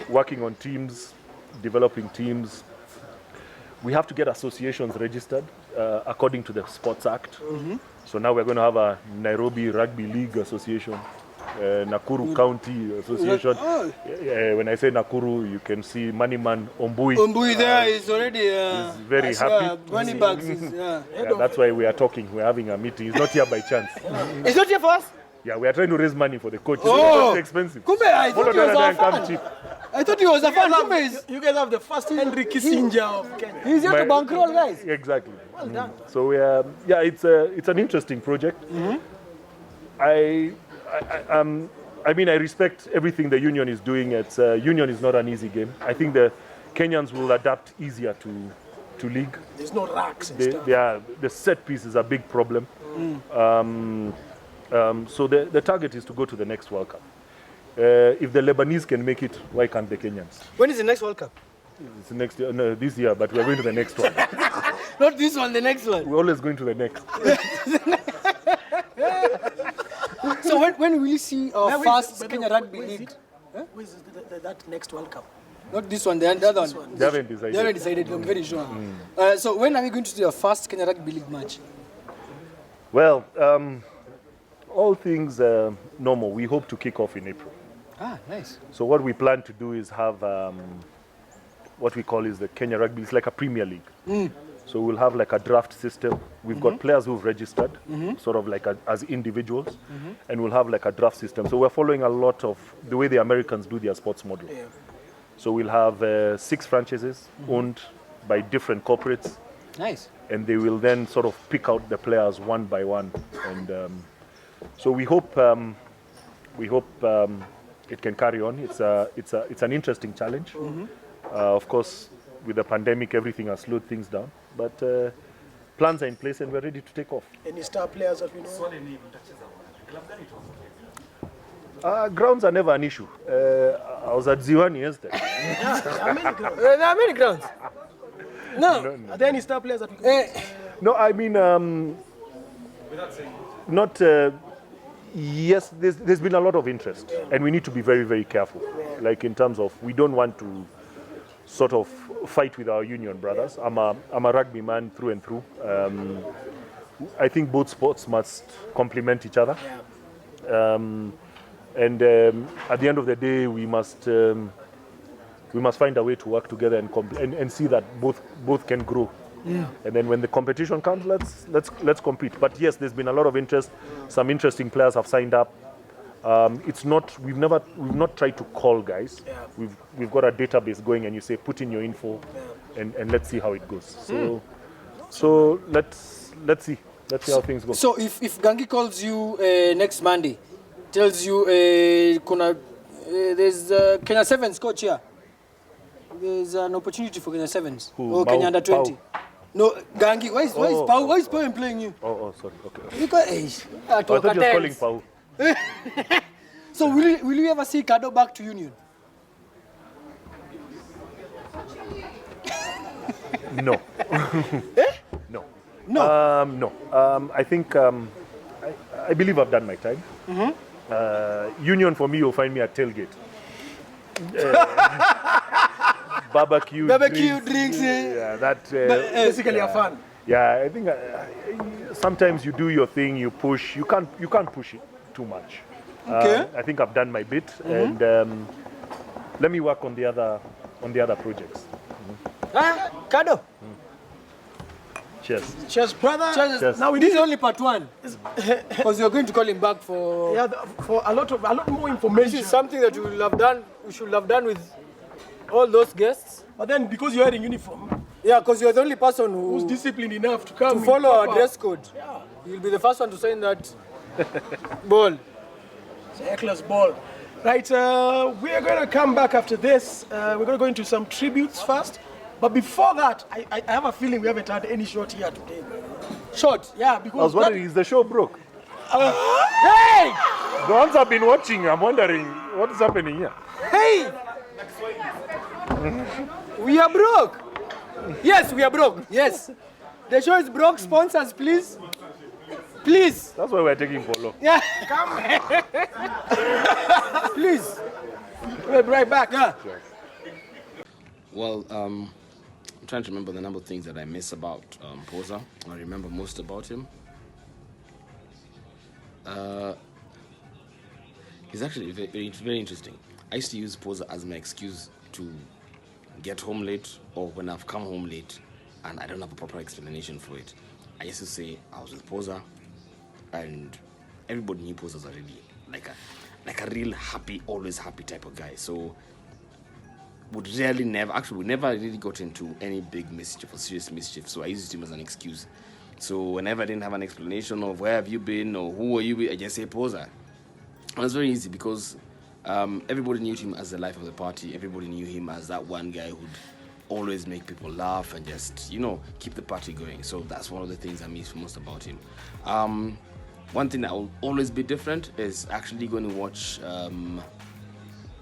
working on teams, developing teams. We have to get associations registered according to the Sports Act. So now we're going to have a Nairobi Rugby League Association, Nakuru County Association. When I say Nakuru, you can see Moneyman Ombui. Ombui there is already he's very happy. Money bags that's why we are talking. We're having a meeting. He's not here by chance. It's not here for us? Yeah, we are trying to raise money for the coach. Oh, it's expensive. Kumbe, I thought he was a fan. Cheap. I thought he was a fan. You guys have the first Henry Kissinger of Kenya. He's here to bankroll, guys. Exactly. Well done. So we it's an interesting project. I mean, I respect everything the union is doing. It's union is not an easy game. I think the Kenyans will adapt easier to league. There's no racks and stuff. The set piece is a big problem. So the target is to go to the next World Cup. If the Lebanese can make it, why can't the Kenyans? When is the next World Cup? It's next year, no, this year, but we're going to the next one. Not this one, the next one. We're always going to the next. So when will you see our first Kenya Rugby League? Where's that next World Cup? Not this one, the other one. They haven't decided. They haven't decided, I'm very sure. So when are we going to see our first Kenya Rugby League match? Well, all things normal. We hope to kick off in April. Ah, nice. So what we plan to do is have what we call is the Kenya Rugby. It's like a Premier League. So we'll have like a draft system. We've got players who've registered, sort of like as individuals, and we'll have like a draft system. So we're following a lot of the way the Americans do their sports model. Yeah. So we'll have 6 franchises owned by different corporates. Nice. And they will then sort of pick out the players one by one. And so we hope it can carry on. It's an interesting challenge. Of course, with the pandemic, everything has slowed things down. But plans are in place and we're ready to take off. Any star players that we know? Grounds are never an issue. I was at Ziwani yesterday. There are many grounds. There are many grounds. No. Are there any star players that we know? No, I mean, not. Yes, there's been a lot of interest, and we need to be very, very careful. Like in terms of, we don't want to sort of fight with our union brothers. I'm a rugby man through and through. I think both sports must complement each other. And at the end of the day, we must find a way to work together and see that both can grow. And then when the competition comes, let's compete. But yes, there's been a lot of interest. Some interesting players have signed up. It's not, we've not tried to call guys. We've got a database going, and you say put in your info, and let's see how it goes. So let's see how things go. So if Gangi calls you next Monday, tells you there's Kenya Sevens coach here. There's an opportunity for Kenya Sevens or Kenya under 20. No, Gangi, why is Pau playing you? Oh, sorry. Okay. Because I thought you were calling Pau. So will you ever see Kado back to Union? No. No. No. No. I think I believe I've done my time. Union for me, you'll find me at tailgate. Barbecue drinks. Yeah, that basically a fun. Yeah, I think sometimes you do your thing, you push. You can't push it too much. Okay. I think I've done my bit, and let me work on the other projects. Kado. Cheers. Cheers, brother. Cheers. Now this is only part 1, because you're going to call him back for for a lot more information. This is something that we should have done with all those guests. But then because you're wearing uniform, because you're the only person who's disciplined enough to come to follow our dress code. Yeah. You'll be the first one to sign that ball. It's a Hecklers ball. Right, we are going to come back after this. We're going to go into some tributes first. But before that, I have a feeling we haven't had any shot here today. Shot? Yeah, because I was wondering, is the show broke? Hey! The ones I've been watching, I'm wondering what is happening here. Hey! We are broke. Yes, we are broke. Yes. The show is broke. Sponsors, please. Please. That's why we're taking polo. Yeah. Come here. Please. We'll be right back. Yeah. Well, I'm trying to remember the number of things that I miss about Pozza. I remember most about him. He's actually very interesting. I used to use Pozza as my excuse to get home late, or when I've come home late and I don't have a proper explanation for it. I used to say I was with Pozza, and everybody knew Pozza was already like a real happy, always happy type of guy. So we never really got into any big mischief or serious mischief. So I used him as an excuse. So whenever I didn't have an explanation of where have you been or who are you with, I just say Pozza. And it was very easy because everybody knew him as the life of the party. Everybody knew him as that one guy who'd always make people laugh and just, keep the party going. So that's one of the things I miss most about him. One thing that will always be different is actually going to watch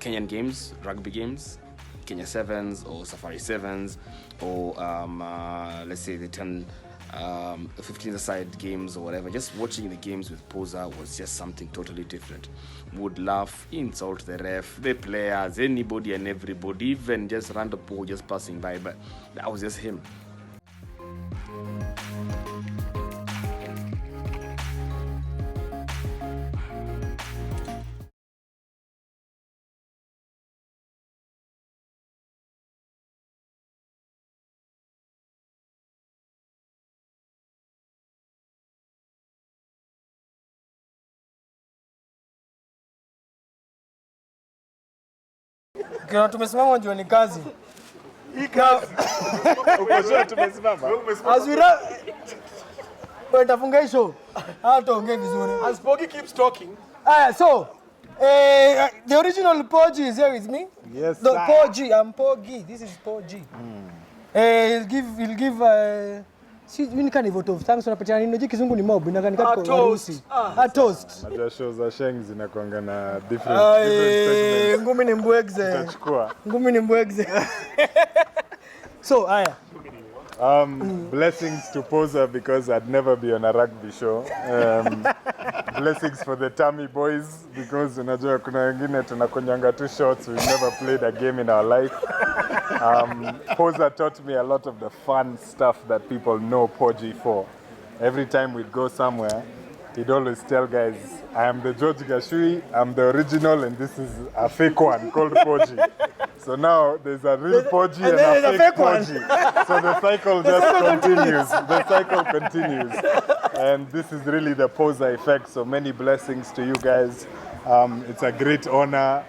Kenyan games, rugby games, Kenya Sevens or Safari Sevens, or let's say the 15-a-side games or whatever. Just watching the games with Pozza was just something totally different. Would laugh, insult the ref, the players, anybody and everybody, even just random people just passing by, but that was just him. Kina tumesimama jioni kazi. Hii kazi. Uko tumesimama. Azura. Utafunga hisho. Hata ongea vizuri. As Pogi keeps talking. So the original Pogi is here with me. Yes, the sir. Pogi, I'm Pogi. This is Pogi. He'll give si mimi kani vote of thanks unapatia nini? Unajua kizungu ni mob inakaa kwa harusi. A toast. Najua show za Sheng zinakuanga na different segments. Ngumi ni mbwegze. Utachukua. Ngumi ni mbwegze. So haya. Blessings to Pozza because I'd never be on a rugby show. Blessings for the Tammy boys because unajua kuna wengine tunakonyanga two shots. We've never played a game in our life. Pozza taught me a lot of the fun stuff that people know Poji for. Every time we'd go somewhere, he'd always tell guys, I am the George Gashui, I'm the original, and this is a fake one called Poji. So now there's a real Poji and a fake Poji. So the cycle just continues. The cycle continues. And this is really the Pozza effect. So many blessings to you guys. It's a great honor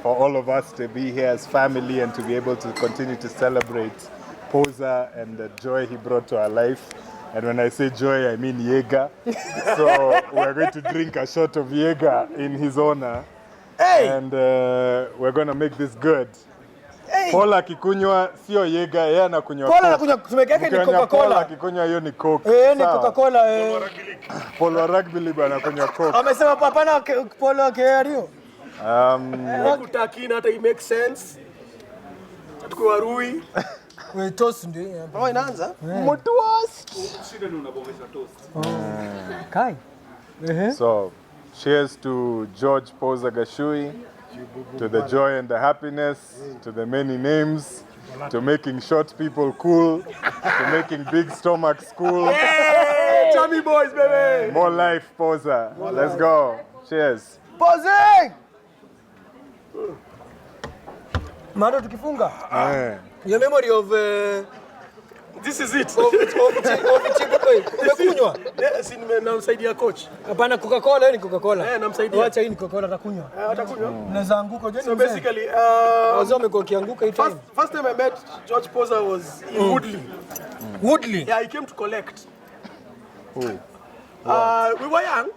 for all of us to be here as family and to be able to continue to celebrate Pozza and the joy he brought to our life. And when I say joy, I mean Jaeger. So we're going to drink a shot of Jaeger in his honor. Hey! And we're going to make this good. Hey! Paul akikunywa sio Jaeger, yeye anakunywa Coke. Paul anakunywa tumeke yake ni Coca-Cola. Paul akikunywa hiyo ni Coke. Ni Coca-Cola. Paul wa rugby league anakunywa Coke. Amesema hapana Paul wa Kerio. Kutakina hata it makes sense. Tukua Rui. We toast ndio. Bro inaanza. Mtoast. Shida ni unabongesha toast. Kai. So, cheers to George Pozza Gashui, to the joy and the happiness, to the many names, to making short people cool, to making big stomachs cool. Hey, Chummy boys, baby. More life, Pozza. Let's go. Cheers. Pozza! Mado tukifunga. Your memory of this is it. Umekunywa? Yes, namsaidia coach. Hapana Coca-Cola ni Coca-Cola. Namsaidia. Acha hii ni Coca-Cola atakunywa. Atakunywa. Unaweza anguka je? So basically amekuwa kianguka hii time. First time I met George Pozza was in Woodley. Woodley? Yeah, he came to collect. Who? We were young.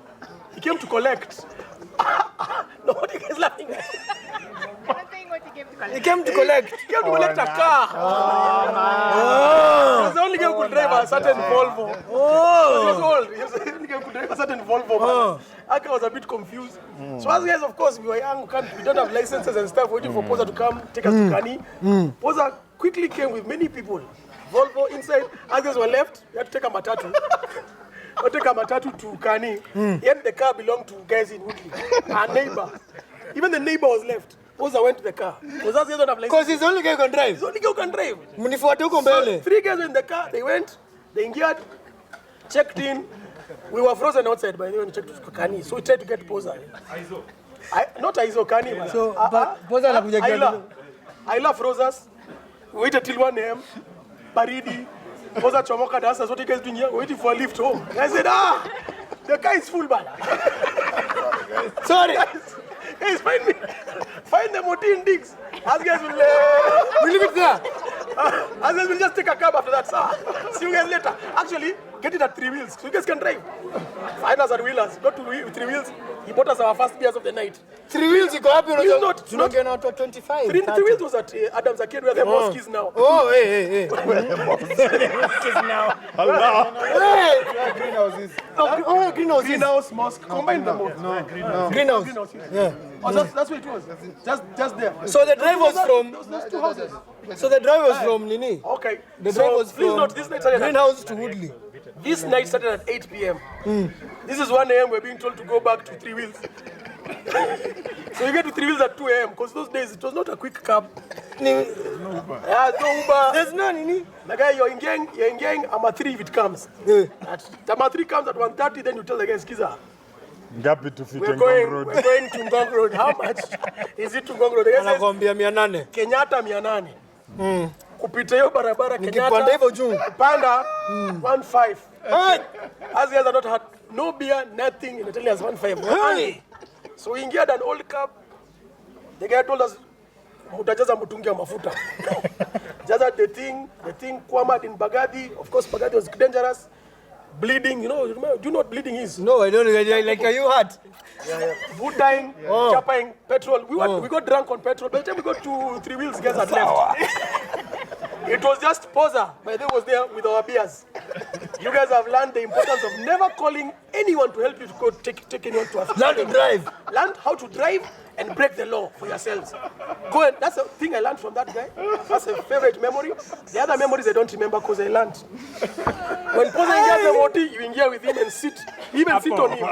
He came to collect. No, what are you guys laughing at? He came to collect. He came to collect a car. Oh, man. He was the only guy who could drive a certain Volvo. Oh. He was old. He was the only guy who could drive a certain Volvo. Aka was a bit confused. So as guys, of course, we were young. We don't have licenses and stuff. Waiting for Pozza to come take us to Kani. Pozza quickly came with many people. Volvo inside. As guys were left, we had to take a matatu. We take a matatu to Kani. Yet the car belonged to guys in Woodley. Our neighbor. Even the neighbor was left. Pozza went to the car. Because he's the only guy who can drive. He's the only guy who can drive. So 3 guys were in the car. They went, they ingeared, checked in. We were frozen outside by the way when we checked to Kani. So we tried to get Pozza. Not Aizo, Kani. So Pozza anakuja Aila froze us. We waited till 1 a.m. Baridi. Pozza chomoka dancers. What are you guys doing here? We're waiting for a lift home. I said, the car is full, man. Sorry. Guys, find the Motin digs. As guys will leave it there. As guys will just take a cab after that, sir. See you guys later. Actually, get it at 3 wheels, so you guys can drive. Find us at wheelers. Got to 3 wheels. He bought us our first beers of the night. 3 wheels, you go up. He's not getting out to 25. 3 wheels was at Adams Arcade where the mosque is now. Oh, hey. Where the mosque is now. Allah. Hey. Greenhouses. Oh, greenhouses. Greenhouse, mosque. Combine them both. No, greenhouse. Yeah. Oh, that's where it was. Just there. So the drive was from those 2 houses. So the drive was from Nini. Okay. The drive was from Greenhouse to Woodley. This night started at 8 p.m. This is 1 a.m. We're being told to go back to 3 wheels. So you get to 3 wheels at 2 a.m. because those days it was not a quick cab. There's no Uber. There's no Nini. The guy you're in gang, I'm a 3 if it comes. I'm a 3 comes at 1:30, then you tell the guy, Skiza. We're going to Ngong Road. How much is it to Ngong Road? Anakuambia 800. Kenyatta 800. Kupita hiyo barabara Kenyatta. Nikipanda hivyo juu. Panda 15. As guys are not had no beer, nothing, in Italy as 15. So we get an old cab. The guy told us mutajaza mtungi ya mafuta. Just the thing kwama in Bagadi. Of course Bagadi was dangerous. Bleeding, you know what bleeding is? No, I don't know. Like, are you hurt? Yeah. Food dying, chopping, petrol. We got drunk on petrol. By the time we got to 3 wheels, guys had left. It was just Pozza, by the way, was there with our beers. You guys have learned the importance of never calling anyone to help you to go take anyone to a Learn to drive. Learn how to drive and break the law for yourselves. Go and that's the thing I learned from that guy. That's a favorite memory. The other memories I don't remember because I learned. When Pozza ingia the moti, you ingia with him and sit. Even sit on him.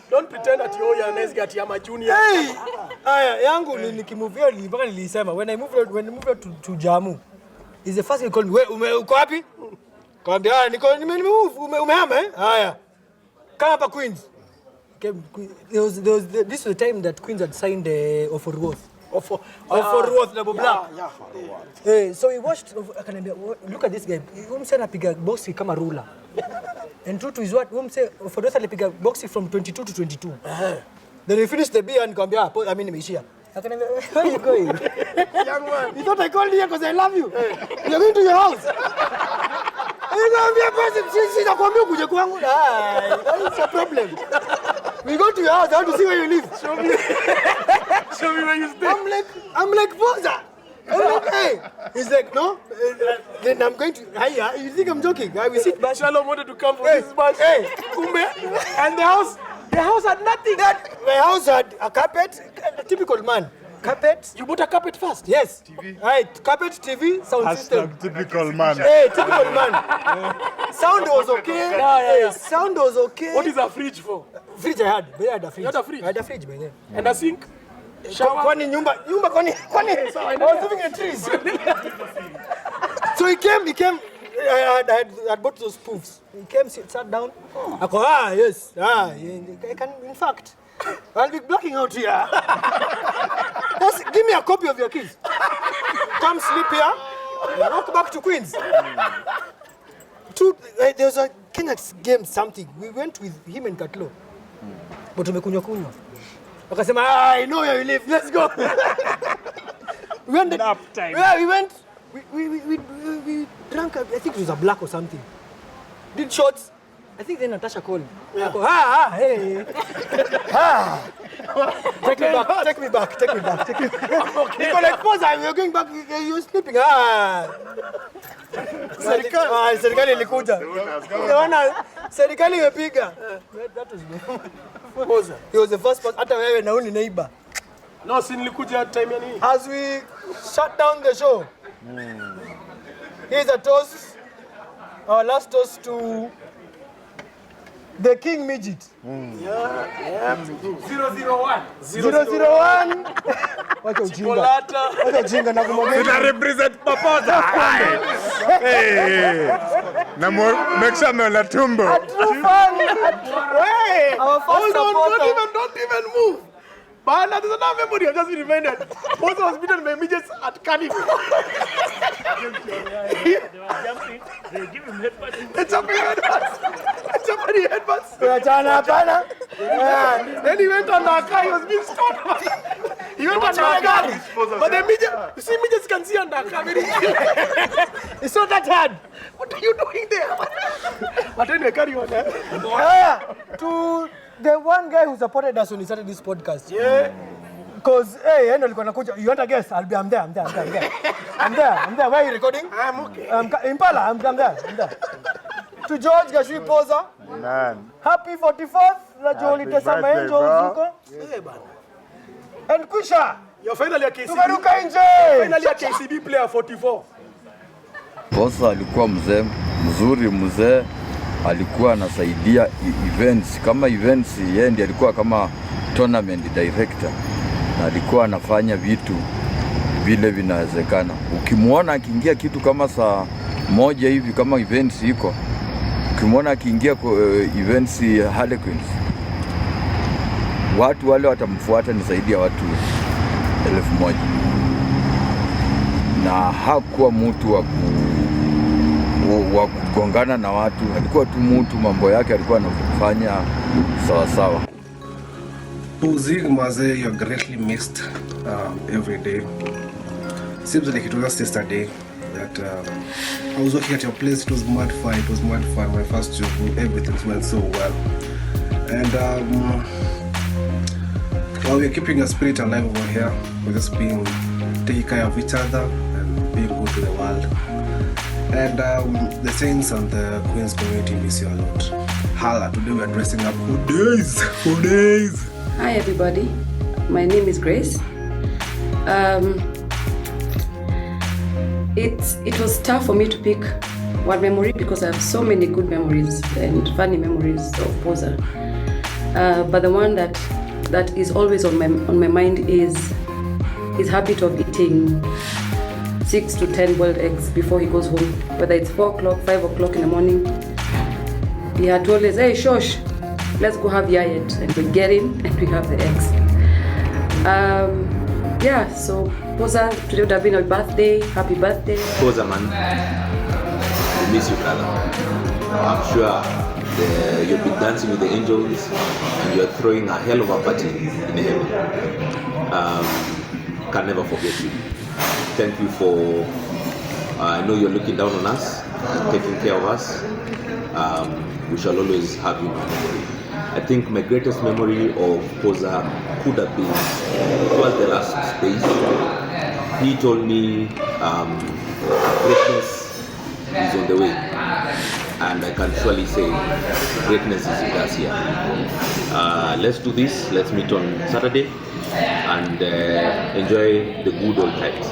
Don't pretend that you're a nice guy, you're my junior. Hey! Aya, yangu nikimuvia mpaka nilisema when I moved to Jamu. Is the first thing he called me. Wewe uko wapi? Kaambia nimemove. Umehama eh? Haya. Kama hapa Queens. This was the time that Queens had signed Oforworth. Oforworth double black. Yeah. So he watched akaniambia look at this guy. Umse anapiga boxi kama ruler. And true to his word, umse Oforworth alipiga boxi from 22 to 22. Then he finished the beer and nikamwambia I mean nimeishia. Akaniambia where are you going? Young man. You thought I called you because I love you. You're going to your house. Nikamwambia basi sisi nakwambia kuje kwangu. That's a problem. We go to your house, I want to see where you live. Show me where you stay. I'm like Pozza. I'm like, hey. He's like, no. Then I'm going to. Hiya. You think I'm joking? I will sit back. Shalom wanted to come for this match. Hey. And the house had nothing. My house had a carpet. A typical man. Carpet. You bought a carpet first? Yes. TV. Right. Carpet, TV, sound system. Typical man. Hey, typical man. Sound was okay. Yeah. Sound was okay. What is a fridge for? Fridge I had. I had a fridge. You had a fridge? I had a fridge, man. And a sink? Shower? Kwani nyumba kwani. I was living in trees. So he came. I had bought those spoofs. He came, sat down. I go, yes. I can, in fact, I'll be blocking out here. Just give me a copy of your keys. Come sleep here. Walk back to Queens. There was a Kenya game something. We went with him and Katlo. But tumekunywa. Wakasema, I know where you live. Let's go. We went. Nap time. Yeah, we went. We drank. I think it was a black or something. Did shots. I think then Natasha called. Yeah. Go, hey. Take me back. Okay. Because like Pozza, we were going back. You were sleeping. Serikali ilikuja. Unaona serikali imepiga. That was Pozza. He was the first person. Hata wewe na uni neighbor. No, si nilikuja time ya nini? As we shut down the show. Here's a toast. Our last toast to the King Midget. 001. 001. Wacha ujinga na kumwambia. Tuna represent Pozza. Hey. Na make sure me la tumbo. Hey. Hold on, don't even move. But there's another memory, I've just been reminded. Pozza was beaten by midgets at Carnival. They give him headbutts. They're jumping headbutts. Then he went on the car, he was being stoned. He went on the car. But the midget, you see, midgets can see on the car very clearly. It's not that hard. What are you doing there? But anyway, carry on. To the one guy who supported us when we started this podcast. Yeah. Because, hey, you want a guest? I'm there. I'm there. Where are you recording? I'm okay. Impala, I'm there. To George Pozza. Man. Happy 44th. Happy birthday, bro. And Kusha. You're finally a KCB. Tumeruka nje. Finally a KCB player 44. Pozza alikuwa mzee, alikuwa anasaidia events. Kama events yeye ndiye alikuwa kama tournament director. Na alikuwa anafanya vitu vile vinawezekana. Ukimwona akiingia kitu kama saa moja hivi kama events iko, ukimwona akiingia kwa events Hecklers, watu wale watamfuata ni zaidi ya watu 1,000. Na hakuwa mtu wa kugongana na watu, alikuwa tu mtu, mambo yake alikuwa anafanya sawa. Pozza, Maze, you're greatly missed every day. Seems like it was just yesterday that I was working at your place. It was mad fun. My first job, everything went so well. And while we're keeping your spirit alive over here, we're just taking care of each other and to the world. And the Saints and the Queens community miss you a lot. Hala, today we are dressing up for days. For days. Hi everybody, my name is Grace. It was tough for me to pick one memory because I have so many good memories and funny memories of Pozza. But the one that is always on my mind is his habit of eating 6 to 10 boiled eggs before he goes home, whether it's 4 o'clock, 5 o'clock in the morning. He had told us, hey Shosh, let's go have yayet, and we get in and we have the eggs. Yeah, so Pozza, today would have been your birthday. Happy birthday. Pozza, man, I miss you, brother. I'm sure you'll be dancing with the angels and you're throwing a hell of a party in heaven. Can never forget you. Thank you for, I know you're looking down on us, taking care of us. We shall always have you. I think my greatest memory of Pozza could have been towards the last days. He told me greatness is on the way, and I can surely say greatness is with us here. Let's do this. Let's meet on Saturday and enjoy the good old times.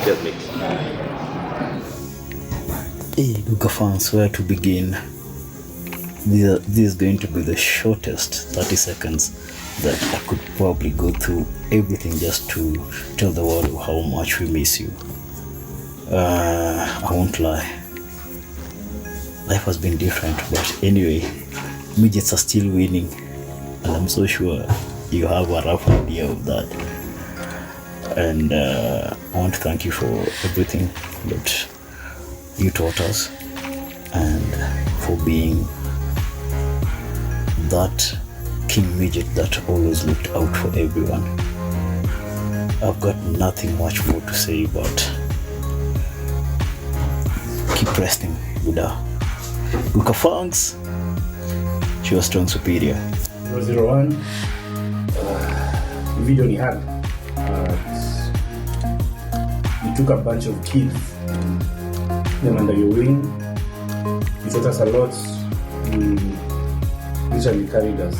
Cheers, mate. Hey, Luka fans, where to begin? This is going to be the shortest 30 seconds that I could probably go through everything just to tell the world how much we miss you. I won't lie. Life has been different, but anyway, midgets are still winning, and I'm so sure you have a rough idea of that. And I want to thank you for everything that you taught us and for being that king midget that always looked out for everyone. I've got nothing much more to say, but keep resting, Buddha. Luka Funks, she was strong superior. 001. The video he had, you took a bunch of kids, them under your wing. You taught us a lot. You literally carried us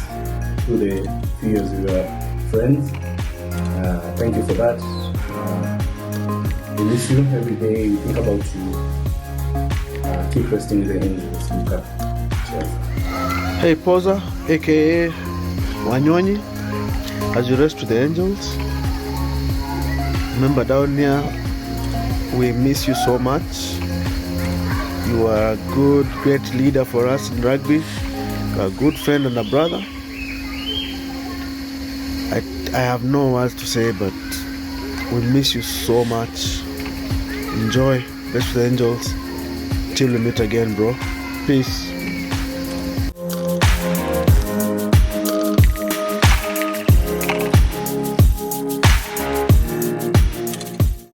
through the few years we were friends. Thank you for that. We miss you every day. We think about you. Keep resting with the angels, Luka. Cheers. Hey Pozza, aka Wanyonyi, as you rest with the angels. Remember down here, we miss you so much. You are a good, great leader for us in rugby, a good friend and a brother. I have no words to say, but we miss you so much. Enjoy, rest with the angels. Till we meet again, bro. Peace.